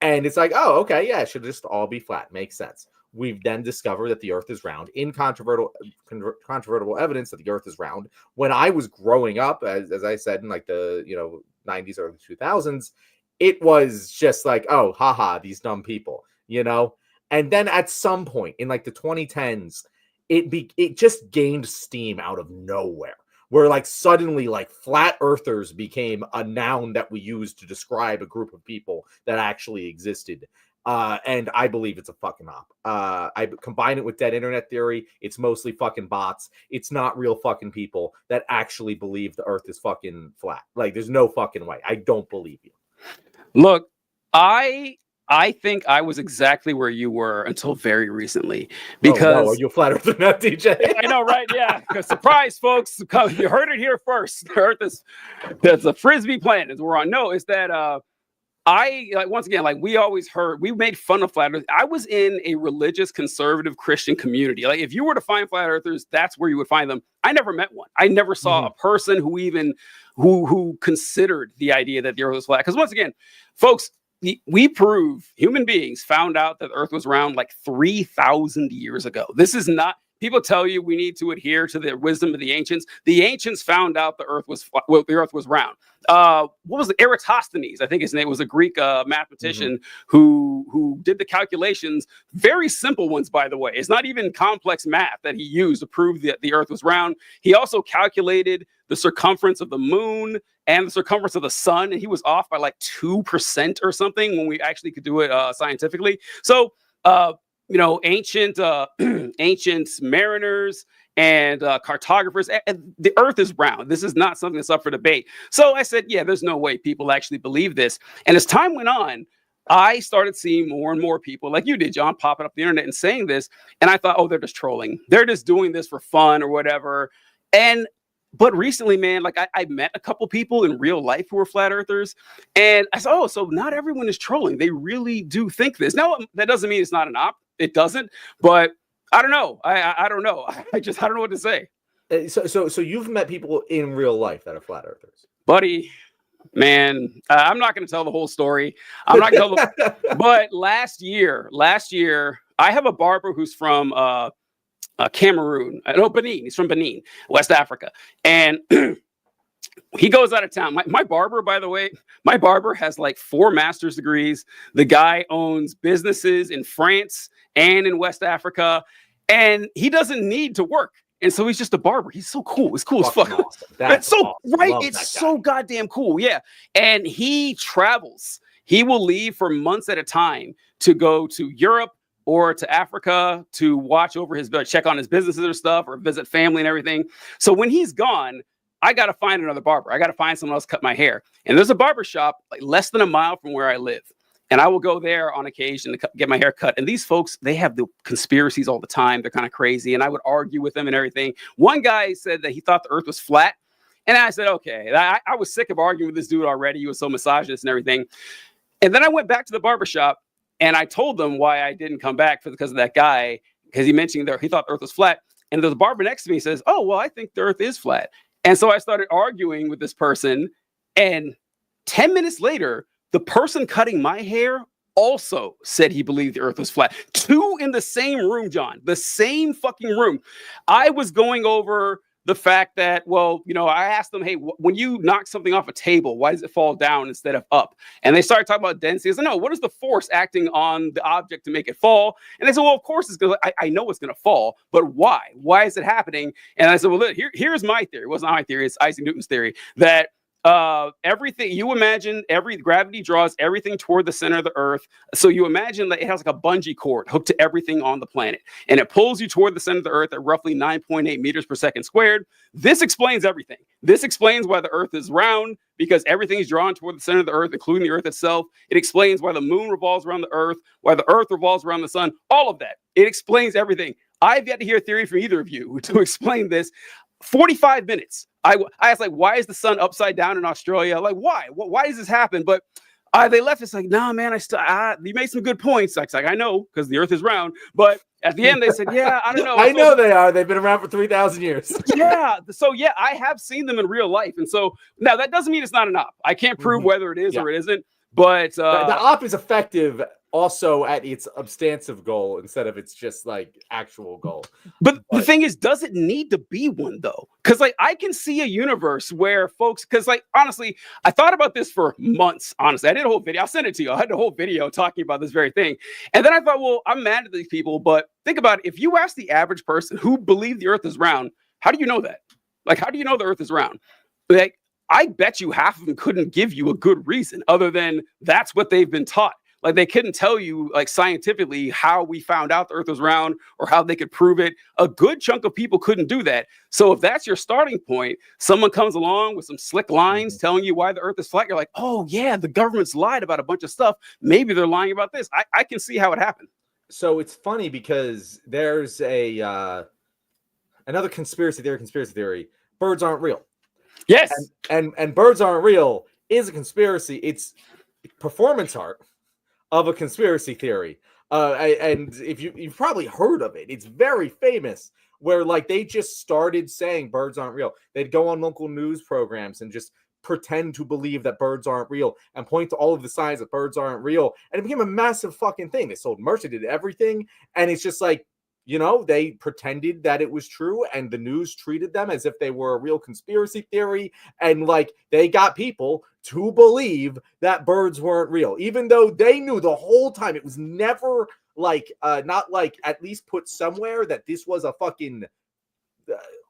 and it's like, oh, okay, yeah, it should just all be flat. Makes sense. We've then discovered that the Earth is round. Incontrovertible evidence that the Earth is round. When I was growing up, as I said, in like the 90s, early 2000s, it was just like, oh, haha, these dumb people, And then at some point in like the 2010s, it just gained steam out of nowhere, where like suddenly like flat earthers became a noun that we use to describe a group of people that actually existed. And I believe it's a fucking op. I combine it with dead internet theory. It's mostly fucking bots. It's not real fucking people that actually believe the Earth is fucking flat. Like, there's no fucking way. I don't believe you. Look, I think I was exactly where you were until very recently. Because are you a flat earther now, DJ? I know, right? Yeah. Because surprise, folks, you heard it here first. The Earth that's a frisbee planet we're on. No, it's that once again, like we always heard, we made fun of flat earthers. I was in a religious conservative Christian community. Like if you were to find flat earthers, that's where you would find them. I never met one. I never saw a person who considered the idea that the Earth was flat. Because once again, folks, we prove human beings found out that the Earth was round like 3,000 years ago. This is not. People tell you we need to adhere to the wisdom of the ancients. The ancients found out the Earth was round. What was it? Eratosthenes, I think his name was a Greek mathematician who did the calculations. Very simple ones, by the way. It's not even complex math that he used to prove that the Earth was round. He also calculated the circumference of the moon and the circumference of the sun, and he was off by like 2% or something when we actually could do it scientifically. So. Ancient mariners and cartographers, and the Earth is round. This is not something that's up for debate. So I said, yeah, there's no way people actually believe this. And as time went on, I started seeing more and more people like you did, John, popping up the internet and saying this. And I thought, oh, they're just trolling. They're just doing this for fun or whatever. But recently, man, like I met a couple people in real life who were flat earthers, and I said, oh, so not everyone is trolling. They really do think this. Now, that doesn't mean it's not an op. It doesn't, but I don't know. I don't know. I don't know what to say. So you've met people in real life that are flat earthers, buddy. Man, I'm not going to tell the whole story. I'm not going to tell but last year, I have a barber who's from Cameroon. No, Benin. He's from Benin, West Africa. And he goes out of town. My barber, by the way, has like 4 master's degrees. The guy owns businesses in France and in West Africa, and he doesn't need to work. And so he's just a barber. He's so cool. He's cool as fuck. Awesome. That's so awesome. Right. It's so goddamn cool. Yeah. And he travels. He will leave for months at a time to go to Europe or to Africa to watch over check on his businesses or stuff, or visit family and everything. So when he's gone, I got to find another barber. I got to find someone else to cut my hair. And there's a barber shop like less than a mile from where I live. And I will go there on occasion to get my hair cut. And these folks, they have the conspiracies all the time. They're kind of crazy. And I would argue with them and everything. One guy said that he thought the Earth was flat. And I said, okay, I was sick of arguing with this dude already. He was so misogynist and everything. And then I went back to the barber shop and I told them why I didn't come back because of that guy, because he mentioned that he thought the Earth was flat. And there's a barber next to me says, oh, well, I think the earth is flat. And so I started arguing with this person. And 10 minutes later, the person cutting my hair also said he believed the earth was flat. 2 in the same room, John, the same fucking room. I was going over the fact that, well, I asked them, hey, when you knock something off a table, why does it fall down instead of up? And they started talking about density. I said, no, what is the force acting on the object to make it fall? And they said, well, of course it's going to, I know it's going to fall, but why? Why is it happening? And I said, well, look, here's my theory. It wasn't my theory. It's Isaac Newton's theory that everything you imagine, gravity draws everything toward the center of the earth. So you imagine that it has like a bungee cord hooked to everything on the planet, and it pulls you toward the center of the earth at roughly 9.8 meters per second squared. This explains everything. This explains why the earth is round, because everything is drawn toward the center of the earth, including the earth itself. It explains why the moon revolves around the earth, why the earth revolves around the sun, all of that. It explains everything. I've yet to hear a theory from either of you to explain this. 45 minutes. I asked, like, why is the sun upside down in Australia? Like, why? Why does this happen? But they left. It's like, nah, man, you made some good points. It's like, I know, because the earth is round. But at the end, they said, yeah, I don't know. I know they are. They've been around for 3,000 years. Yeah. So, yeah, I have seen them in real life. And so now that doesn't mean it's not an op. I can't prove whether it is or it isn't. But the op is effective also at its substantive goal instead of its just like actual goal. But the thing is, does it need to be one though? Because like I can see a universe where folks, because like honestly, I thought about this for months. Honestly, I did a whole video. I'll send it to you. I had a whole video talking about this very thing. And then I thought, well, I'm mad at these people, but think about it. If you ask the average person who believed the earth is round, how do you know that? Like, how do you know the earth is round? Like, I bet you half of them couldn't give you a good reason other than that's what they've been taught. Like they couldn't tell you like scientifically how we found out the earth was round or how they could prove it. A good chunk of people couldn't do that. So if that's your starting point, someone comes along with some slick lines telling you why the earth is flat. You're like, oh yeah, the government's lied about a bunch of stuff. Maybe they're lying about this. I can see how it happened. So it's funny because there's another conspiracy theory. Birds aren't real. Yes. And birds aren't real is a conspiracy. It's performance art of a conspiracy theory. And if you've probably heard of it, it's very famous, where like they just started saying birds aren't real. They'd go on local news programs and just pretend to believe that birds aren't real and point to all of the signs that birds aren't real. And it became a massive fucking thing. They sold merch, they did everything. And it's just like, they pretended that it was true and the news treated them as if they were a real conspiracy theory. And like they got people to believe that birds weren't real, even though they knew the whole time it was never like, not like at least put somewhere that this was a fucking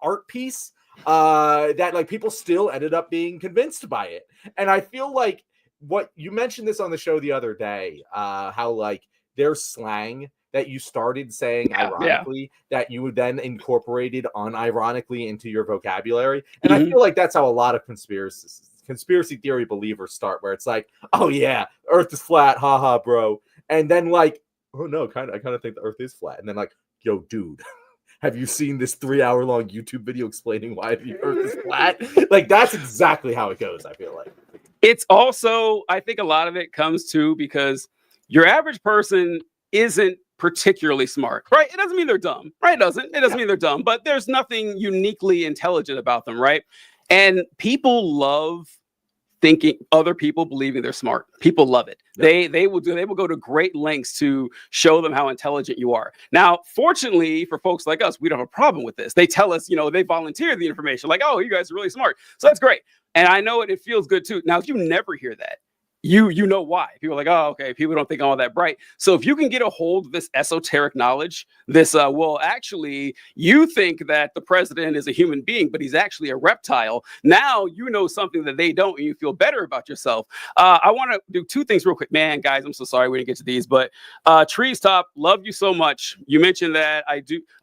art piece, that like people still ended up being convinced by it. And I feel like what you mentioned this on the show the other day, how like there's slang that you started saying ironically that you would then incorporated unironically into your vocabulary. And I feel like that's how a lot of conspiracy theory believers start, where it's like, oh yeah, earth is flat, haha, bro. And then like, oh no, I kind of think the earth is flat. And then like, yo, dude, have you seen this 3-hour long YouTube video explaining why the earth is flat? Like that's exactly how it goes, I feel like. It's also, I think a lot of it comes to because your average person isn't particularly smart, right? It doesn't mean they're dumb, right? It doesn't mean they're dumb, but there's nothing uniquely intelligent about them, right? And people love thinking other people believing they're smart. People love it. Yep. They will go to great lengths to show them how intelligent you are. Now, fortunately for folks like us, we don't have a problem with this. They tell us, they volunteer the information like, oh, you guys are really smart. So that's great. And I know it feels good too. Now, if you never hear that, you know why. People are like, oh, okay, people don't think I'm all that bright. So if you can get a hold of this esoteric knowledge, this, well, actually, you think that the president is a human being, but he's actually a reptile. Now you know something that they don't, and you feel better about yourself. I want to do 2 things real quick. Man, guys, I'm so sorry we didn't get to these, but Trees Top, love you so much. You mentioned that I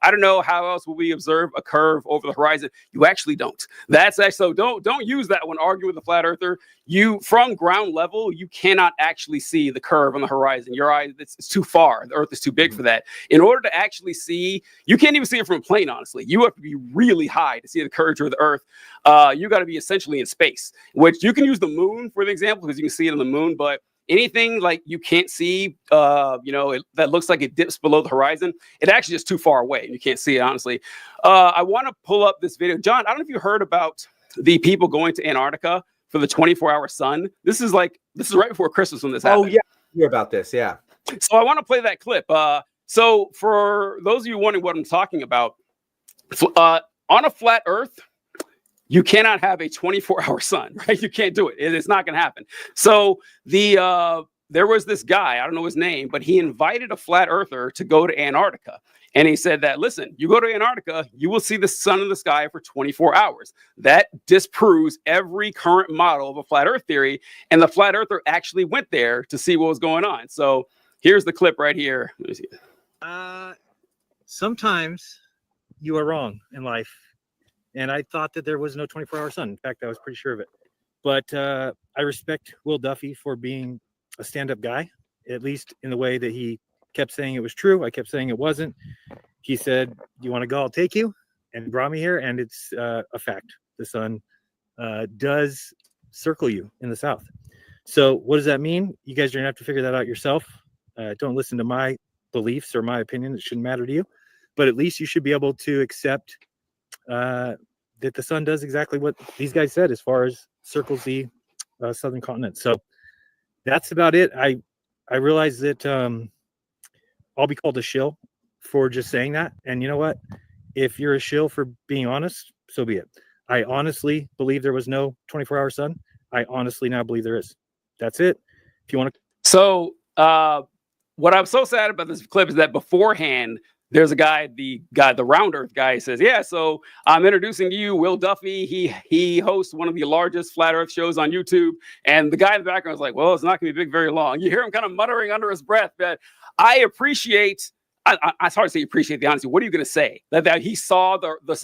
don't know how else will we observe a curve over the horizon. You actually don't. That's actually, so don't use that when arguing with a flat earther. You, from ground level, you cannot actually see the curve on the horizon. Your eye, it's too far. The earth is too big for that. In order to actually see, you can't even see it from a plane, honestly. You have to be really high to see the curvature of the earth. You got to be essentially in space, which you can use the moon for the example, because you can see it on the moon. But anything like you can't see, that looks like it dips below the horizon, it actually is too far away. You can't see it, honestly. I want to pull up this video. John, I don't know if you heard about the people going to Antarctica for the 24-hour sun. This is right before Christmas when this happened. Oh, yeah. I hear about this. Yeah. So I want to play that clip. So for those of you wondering what I'm talking about, on a flat Earth, you cannot have a 24-hour sun, right? You can't do it. It's not going to happen. So there was this guy, I don't know his name, but he invited a flat earther to go to Antarctica. And he said that, listen, you go to Antarctica, you will see the sun in the sky for 24 hours. That disproves every current model of a flat earth theory. And the flat earther actually went there to see what was going on. So here's the clip right here. Let me see. Sometimes you are wrong in life. And I thought that there was no 24-hour sun. In fact, I was pretty sure of it. But I respect Will Duffy for being a stand-up guy, at least in the way that he kept saying it was true. I kept saying it wasn't. He said, "You want to go? I'll take you," and brought me here. And it's a fact. The sun does circle you in the south. So what does that mean? You guys are going to have to figure that out yourself. Don't listen to my beliefs or my opinion. It shouldn't matter to you. But at least you should be able to accept that the sun does exactly what these guys said as far as circles the southern continent. So that's about it. I realize that I'll be called a shill for just saying that. And you know what? If you're a shill for being honest, so be it. I honestly believe there was no 24-hour sun. I honestly now believe there is. That's it. If you want to. So what I'm so sad about this clip is that beforehand, there's a guy, the Round Earth guy, says, yeah, so I'm introducing to you Will Duffy. He hosts one of the largest flat Earth shows on YouTube. And the guy in the background is like, well, it's not going to be big very long. You hear him kind of muttering under his breath. But I appreciate, it's hard to say appreciate the honesty. What are you going to say? That he saw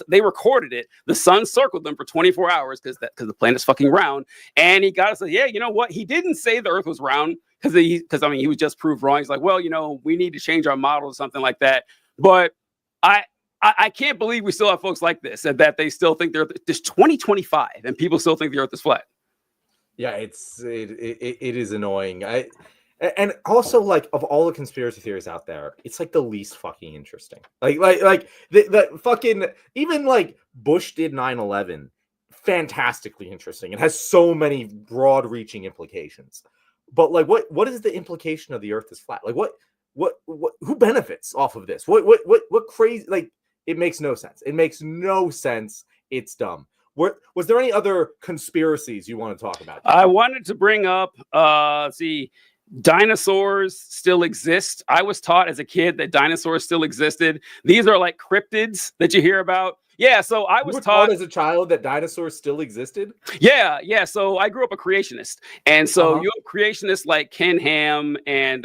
they recorded it. The sun circled them for 24 hours because the planet's fucking round. And he got to say, yeah, you know what? He didn't say the Earth was round because he was just proved wrong. He's like, well, we need to change our model or something like that. But I can't believe we still have folks like this and that they still think there's 2025 and people still think the Earth is flat. Yeah, it is annoying. And also, like, of all the conspiracy theories out there, it's like the least fucking interesting. Like the fucking, even like Bush did 9/11, fantastically interesting. It has so many broad-reaching implications. But like, what is the implication of the Earth is flat? Like, what who benefits off of this? What crazy, like, it makes no sense. It makes no sense. It's dumb. Was there any other conspiracies you want to talk about? I wanted to bring up dinosaurs still exist. I was taught as a kid that dinosaurs still existed. These are like cryptids that you hear about. Yeah, so I was taught as a child that dinosaurs still existed. Yeah. So I grew up a creationist, and so you have creationists like Ken Ham and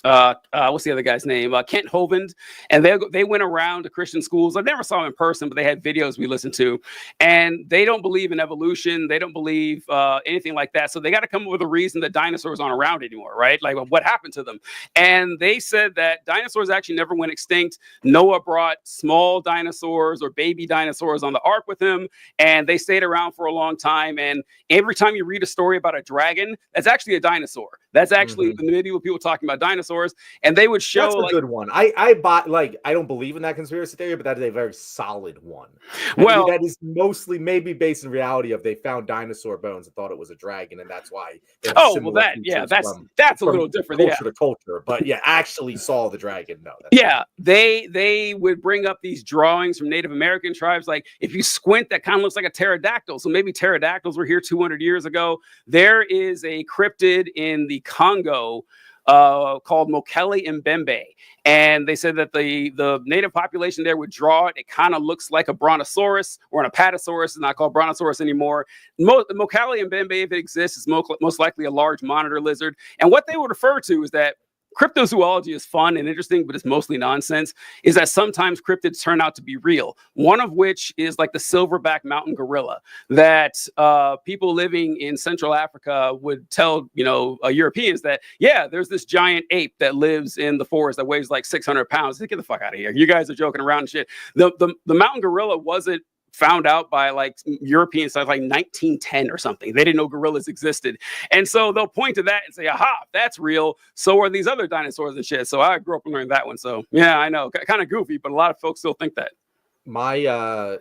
what's the other guy's name? Kent Hovind, and they went around to Christian schools. I never saw them in person, but they had videos we listened to, and they don't believe in evolution. They don't believe anything like that. So they got to come up with a reason that dinosaurs aren't around anymore, right? Like, what happened to them? And they said that dinosaurs actually never went extinct. Noah brought small dinosaurs or baby dinosaurs on the ark with him, and they stayed around for a long time. And every time you read a story about a dragon, that's actually a dinosaur. That's actually the medieval people talking about dinosaurs, and they would show. That's a good one. I don't believe in that conspiracy theory, but that is a very solid one. Well, that is mostly maybe based in reality of they found dinosaur bones and thought it was a dragon, and that's why. That's a little different. Culture to culture, but yeah, actually saw the dragon. No. They would bring up these drawings from Native American tribes. Like, if you squint, that kind of looks like a pterodactyl. So maybe pterodactyls were here 200 years ago. There is a cryptid in the Congo called Mokele Mbembe, and they said that the native population there would draw it. It kind of looks like a brontosaurus or an apatosaurus. It's not called brontosaurus anymore. Mokele Mbembe, if it exists, is most likely a large monitor lizard. And what they would refer to is that cryptozoology is fun and interesting, but it's mostly nonsense, is that sometimes cryptids turn out to be real. One of which is like the silverback mountain gorilla that people living in Central Africa would tell, Europeans that, yeah, there's this giant ape that lives in the forest that weighs like 600 pounds. Get the fuck out of here. You guys are joking around and shit. The mountain gorilla wasn't found out by like European stuff like 1910 or something. They didn't know gorillas existed. And so they'll point to that and say, aha, that's real. So are these other dinosaurs and shit. So I grew up and learned that one. So yeah, I know, kind of goofy, but a lot of folks still think that. My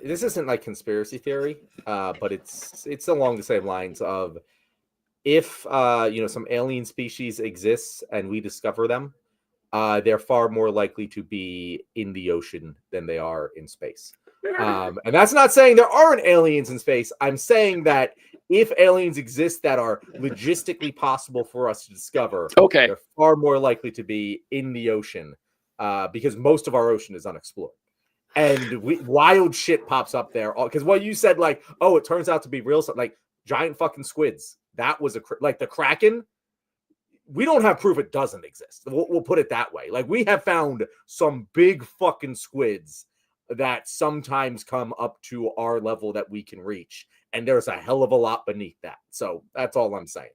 this isn't like conspiracy theory, but it's along the same lines of if some alien species exists and we discover them, they're far more likely to be in the ocean than they are in space. And that's not saying there aren't aliens in space. I'm saying that if aliens exist that are logistically possible for us to discover, they're far more likely to be in the ocean because most of our ocean is unexplored. And wild shit pops up there. Because what you said, like, oh, it turns out to be real stuff, like giant fucking squids. That was like the Kraken. We don't have proof it doesn't exist. We'll put it that way. Like, we have found some big fucking squids that sometimes come up to our level that we can reach. And there's a hell of a lot beneath that. So that's all I'm saying.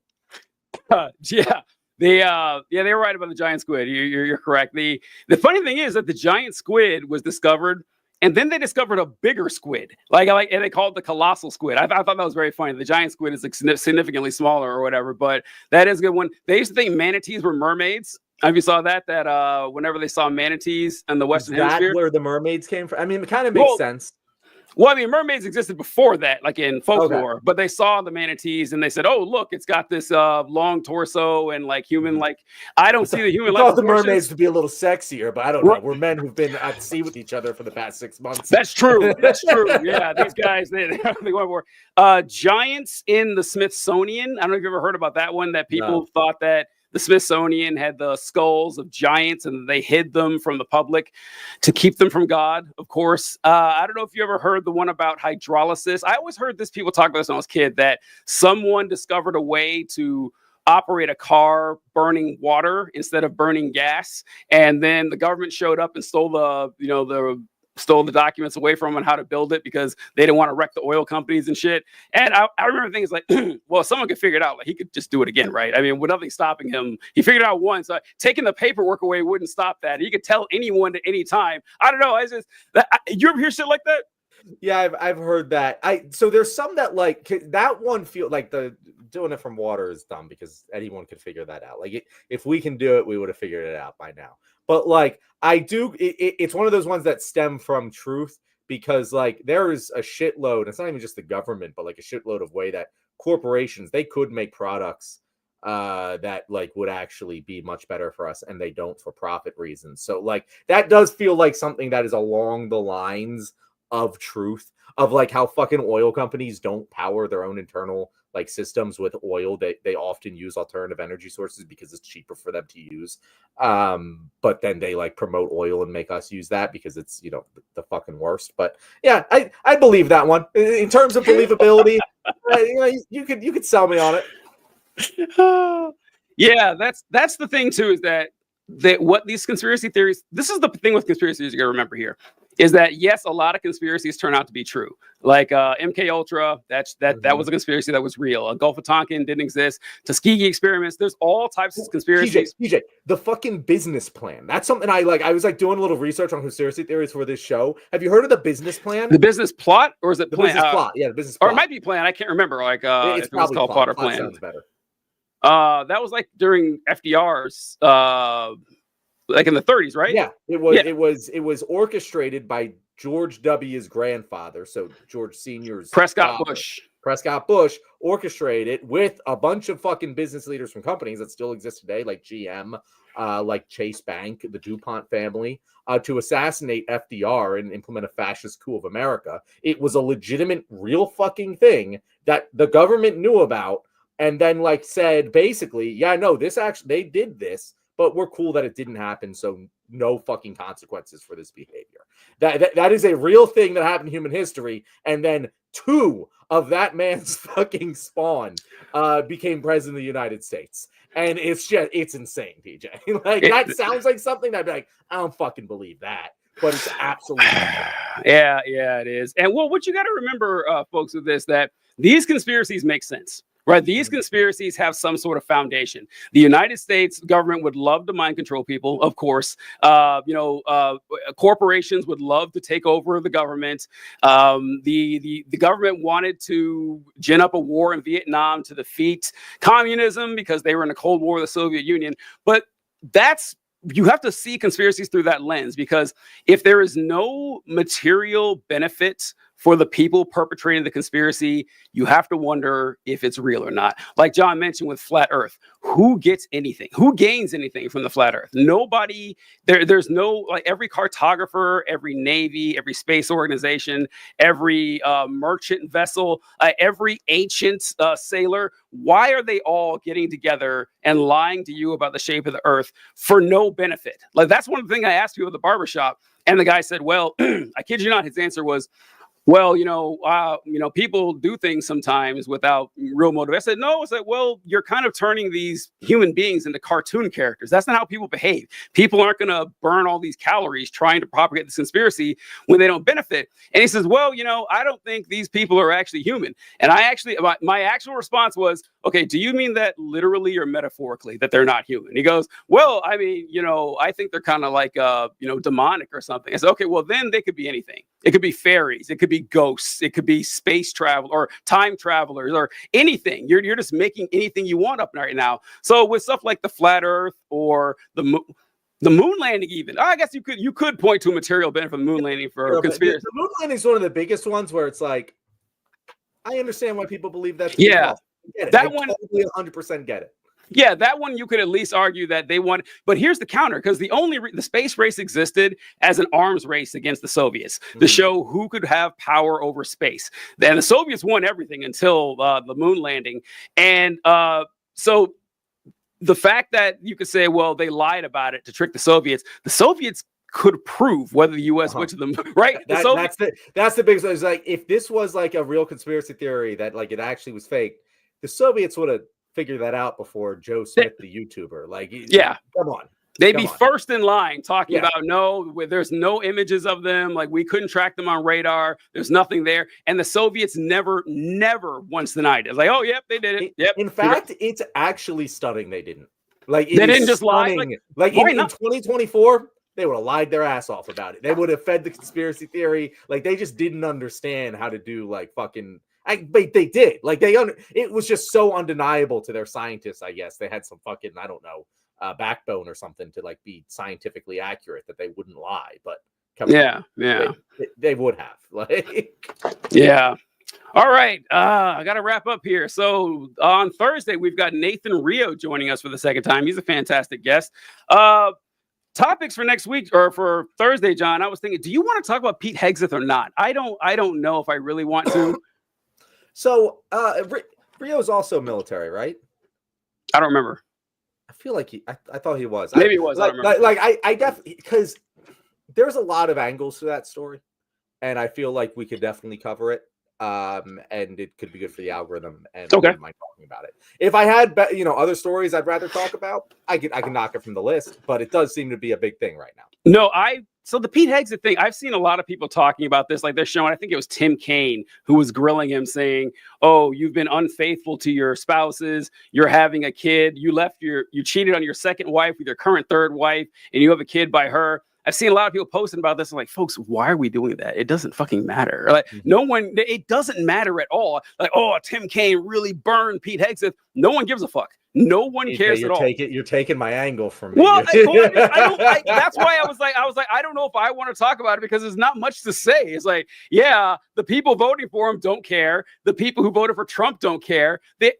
Yeah. They were right about the giant squid. You're correct. The funny thing is that the giant squid was discovered, and then they discovered a bigger squid, and they called it the colossal squid. I thought that was very funny. The giant squid is like significantly smaller or whatever, but that is a good one. They used to think manatees were mermaids. Have you saw that whenever they saw manatees in the Western Hemisphere, where the mermaids came from? I mean, it kind of makes sense. Well, I mean, mermaids existed before that, like in folklore, but they saw the manatees and they said, oh, look, it's got this long torso and like human, like, I don't see the human. I thought the mermaids to be a little sexier, but I don't know. We're men who've been at sea with each other for the past 6 months. That's true. That's true. Yeah, these guys, they went for giants in the Smithsonian. I don't know if you've ever heard about that one, that people thought that the Smithsonian had the skulls of giants and they hid them from the public to keep them from God, of course. I don't know if you ever heard the one about hydrolysis. I always heard people talk about this when I was a kid, that someone discovered a way to operate a car burning water instead of burning gas. And then the government showed up and stole the documents away from them on how to build it because they didn't want to wreck the oil companies and shit. And I remember things like, well, someone could figure it out. Like, he could just do it again, right? I mean, with nothing stopping him, he figured it out once. Taking the paperwork away wouldn't stop that. He could tell anyone at any time. I don't know. You ever hear shit like that? Yeah, I've heard that. So there's some that like that one feel like the doing it from water is dumb because anyone could figure that out. Like, if we can do it, we would have figured it out by now. But like, it's one of those ones that stem from truth because like there is a shitload. It's not even just the government, but like a shitload of way that corporations, they could make products that like would actually be much better for us, and they don't for profit reasons. So like that does feel like something that is along the lines of truth, of like how fucking oil companies don't power their own internal like systems with oil. They often use alternative energy sources because it's cheaper for them to use. But then they like promote oil and make us use that because it's, the fucking worst. But yeah, I believe that one in terms of believability. You could sell me on it. Yeah, that's the thing too, is that what these conspiracy theories, this is the thing with conspiracy theories you gotta remember here, is that yes, a lot of conspiracies turn out to be true. Like MK Ultra, that was a conspiracy that was real. Gulf of Tonkin didn't exist. Tuskegee experiments. There's all types of conspiracies. TJ, the fucking business plan. That's something I was like doing a little research on conspiracy theories for this show. Have you heard of the business plan? The business plot, or is it the plan? Business plot? Yeah, the business plot. Or it might be plan. I can't remember. Like it's if it was called plot or plan. Sounds better. That was like during FDR's like in the 30s, right? Yeah, it was. Yeah. It was orchestrated by George W.'s grandfather, so George Sr.'s Prescott father. Bush. Prescott Bush orchestrated it with a bunch of fucking business leaders from companies that still exist today, like GM, like Chase Bank, the DuPont family, to assassinate FDR and implement a fascist coup of America. It was a legitimate, real fucking thing that the government knew about, and then like said basically, yeah, no, this actually they did this. But we're cool that it didn't happen, so no fucking consequences for this behavior. That is a real thing that happened in human history. And then 2 of that man's fucking spawn became president of the United States. And it's insane, PJ. That sounds like something that I'd be like, I don't fucking believe that. But it's absolutely yeah, it is. And well, what you got to remember, folks, with this, that these conspiracies make sense. right? These conspiracies have some sort of foundation. The United States government would love to mind control people, of course. Corporations would love to take over the government. The government wanted to gin up a war in Vietnam to defeat communism because they were in a Cold War with the Soviet Union. But you have to see conspiracies through that lens, because if there is no material benefit for the people perpetrating the conspiracy, you have to wonder if it's real or not. Like John mentioned with Flat Earth, who gets anything? Who gains anything from the Flat Earth? Nobody. There's no, like, every cartographer, every Navy, every space organization, every merchant vessel, every ancient sailor. Why are they all getting together and lying to you about the shape of the Earth for no benefit? Like, that's one of the things I asked people at the barbershop, and the guy said, well, I kid you not, his answer was, well, people do things sometimes without real motive. I said, no. It's like, well, you're kind of turning these human beings into cartoon characters. That's not how people behave. People aren't going to burn all these calories trying to propagate this conspiracy when they don't benefit. And he says, well, I don't think these people are actually human. And my actual response was, okay, do you mean that literally or metaphorically, that they're not human? He goes, well, I mean, I think they're kind of like, demonic or something. I said, okay, well, then they could be anything. It could be fairies. It could be ghosts. It could be space travel or time travelers or anything. You're just making anything you want up right now. So with stuff like the flat Earth or the moon landing, even, I guess you could point to a material benefit of the moon landing for conspiracy. The moon landing is one of the biggest ones where it's like, I understand why people believe that. Yeah, that one, totally 100% get it. Yeah, that one you could at least argue that they want. But here's the counter, because the space race existed as an arms race against the Soviets to show who could have power over space. And the Soviets won everything until the moon landing. And so the fact that you could say, well, they lied about it to trick the Soviets could prove whether the U.S. went to the moon, right? That's the biggest. It's like, if this was like a real conspiracy theory that like it actually was fake, the Soviets would have figure that out before Joe Smith, the YouTuber. Like, yeah, come on. They'd be first in line talking about, there's no images of them. Like, we couldn't track them on radar. There's nothing there. And the Soviets never once denied it. It's like, oh, yep, they did it. Yep. In fact, it's actually stunning they didn't. Like, they didn't just lie. Like in 2024, they would have lied their ass off about it. They would have fed the conspiracy theory. Like, they just didn't understand how to do like fucking. But they did. Like, it was just so undeniable to their scientists. I guess they had some fucking, I don't know, backbone or something to like be scientifically accurate that they wouldn't lie. But they would have. Like, yeah. All right. I got to wrap up here. So on Thursday, we've got Nathan Rio joining us for the second time. He's a fantastic guest. Topics for next week or for Thursday, John. I was thinking, do you want to talk about Pete Hegseth or not? I don't know if I really want to. So Rio's also military, right? I don't remember. I feel like I thought he was. Maybe he was. I definitely, because there's a lot of angles to that story, and I feel like we could definitely cover it. And it could be good for the algorithm. And I wouldn't mind talking about it. If I had, other stories I'd rather talk about, I can knock it from the list. But it does seem to be a big thing right now. No, So the Pete Hegseth thing, I've seen a lot of people talking about this. Like, they're showing, I think it was Tim Kaine who was grilling him saying, oh, you've been unfaithful to your spouses. You're having a kid. You cheated on your second wife with your current third wife, and you have a kid by her. I've seen a lot of people posting about this. I'm like, folks, why are we doing that? It doesn't fucking matter. Like, it doesn't matter at all. Like, oh, Tim Kaine really burned Pete Hegseth. No one gives a fuck. No one cares at all. You're taking my angle from me. Well, that's why I was like, I don't know if I want to talk about it, because there's not much to say. It's like, yeah, the people voting for him don't care. The people who voted for Trump don't care. The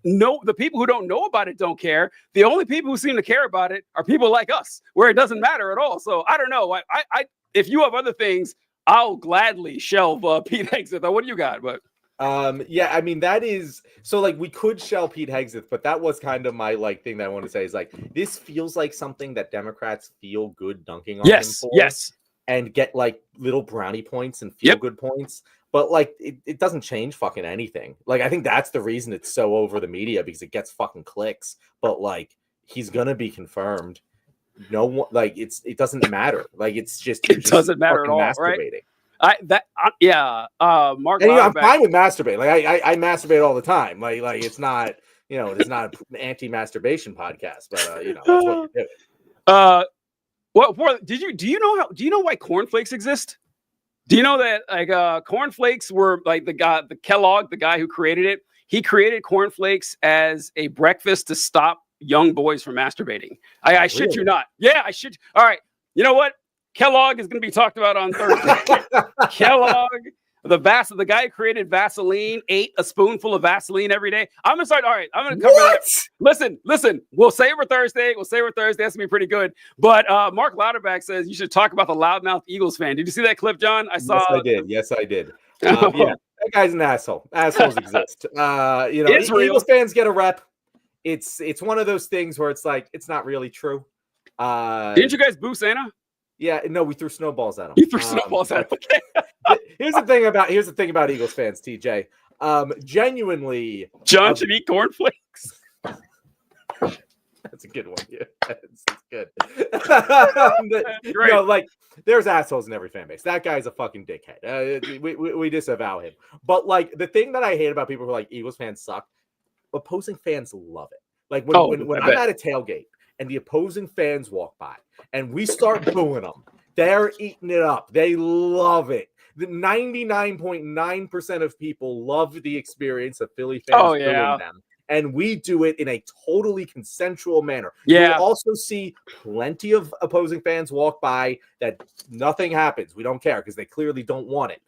people who don't know about it don't care. The only people who seem to care about it are people like us, where it doesn't matter at all. So I don't know. I if you have other things, I'll gladly shelve Pete Hegseth. What do you got? But I mean, that is so, like, we could shell Pete Hegseth, but that was kind of my thing that I want to say is like, this feels like something that Democrats feel good dunking on him for, and get like little brownie points and feel good points, but like it doesn't change fucking anything. Like, I think that's the reason it's so over the media, because it gets fucking clicks, but like, he's gonna be confirmed. No one, like, it doesn't matter. Like, it doesn't matter at all, right? Mark. And, I'm fine with masturbating. Like, I masturbate all the time. Like it's not you know, it is not an anti-masturbation podcast, but you know, that's what you do. Do you know why cornflakes exist? Do you know that like cornflakes were like the Kellogg, the guy who created it, he created cornflakes as a breakfast to stop young boys from masturbating. I shit you not. Yeah, I should. All right. You know what? Kellogg is going to be talked about on Thursday. Kellogg, the guy who created Vaseline, ate a spoonful of Vaseline every day. I'm going to start. All right. I'm going to cover that. Listen. We'll save for Thursday. That's going to be pretty good. But Mark Lauterbach says you should talk about the loudmouth Eagles fan. Did you see that clip, John? Yes, I did. Yeah, that guy's an asshole. Assholes exist. You know, Eagles fans get a rep. It's one of those things where it's like, it's not really true. Didn't you guys boo Santa? Yeah, no, we threw snowballs at him. You threw snowballs at him. Okay. Here's the thing about Eagles fans, TJ. Genuinely, John should eat cornflakes. That's a good one. Yeah, it's good. Great. No, like there's assholes in every fan base. That guy's a fucking dickhead. We disavow him. But like the thing that I hate about people who are like Eagles fans suck, opposing fans love it. Like when I'm at a tailgate and the opposing fans walk by and we start booing them, they're eating it up. They love it. The 99.9% of people love the experience of Philly fans booing them. And we do it in a totally consensual manner. Yeah. You'll also see plenty of opposing fans walk by that nothing happens. We don't care because they clearly don't want it.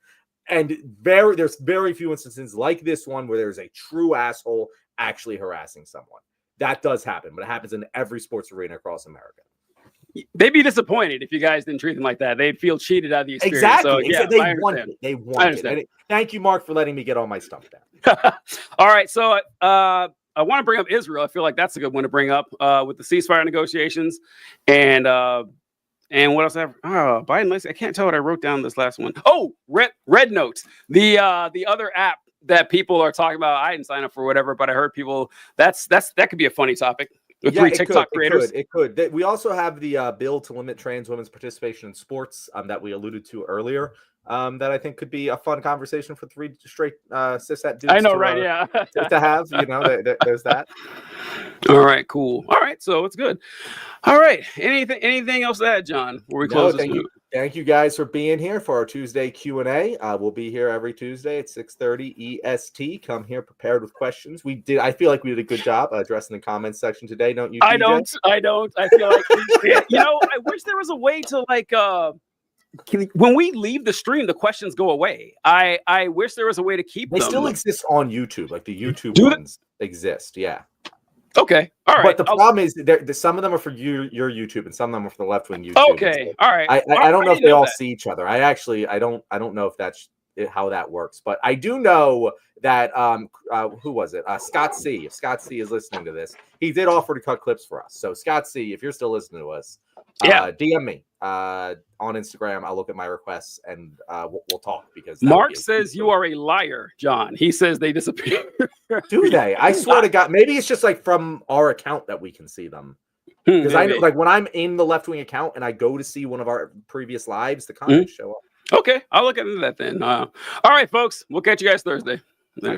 And there's very few instances like this one where there's a true asshole actually harassing someone. That does happen, but it happens in every sports arena across America. They'd be disappointed if you guys didn't treat them like that. They'd feel cheated out of the experience. Exactly. So, yeah, they want it. They want it. And thank you, Mark, for letting me get all my stuff down. All right. So I want to bring up Israel. I feel like that's a good one to bring up with the ceasefire negotiations. And what else? Biden. I can't tell what I wrote down this last one. Oh, Red Note, the other app that people are talking about. I didn't sign up for whatever, but I heard people. That could be a funny topic. Three TikTok creators. It could. We also have the bill to limit trans women's participation in sports that we alluded to earlier. That I think could be a fun conversation for three straight cishet dudes. I know, right? Yeah. to have, you know, there's that. All right, cool. All right, so it's good. All right, anything else to add, John? Before we close this? Thank you guys for being here for our Tuesday Q&A. We'll be here every Tuesday at 6:30 EST. Come here prepared with questions. I feel like we did a good job addressing the comments section today, don't you? TJ? I don't. I feel like I wish there was a way to like when we leave the stream, the questions go away. I wish there was a way to keep them. They still exist on YouTube, like the YouTube ones exist. Yeah. Okay. All right. But the problem is some of them are for your YouTube and some of them are for the left-wing YouTube. Okay. All right. I don't know if they all see each other. I don't know if that's how that works, but I do know that who was it? Scott C. If Scott C is listening to this, he did offer to cut clips for us. So Scott C, if you're still listening to us, DM me on Instagram. I'll look at my requests and we'll talk because Mark says you are a liar, John. He says they disappear. Do they? I swear to God, maybe it's just like from our account that we can see them. Because I know, like when I'm in the left wing account and I go to see one of our previous lives, the comments show up. Okay, I'll look into that then. All right, folks, we'll catch you guys Thursday.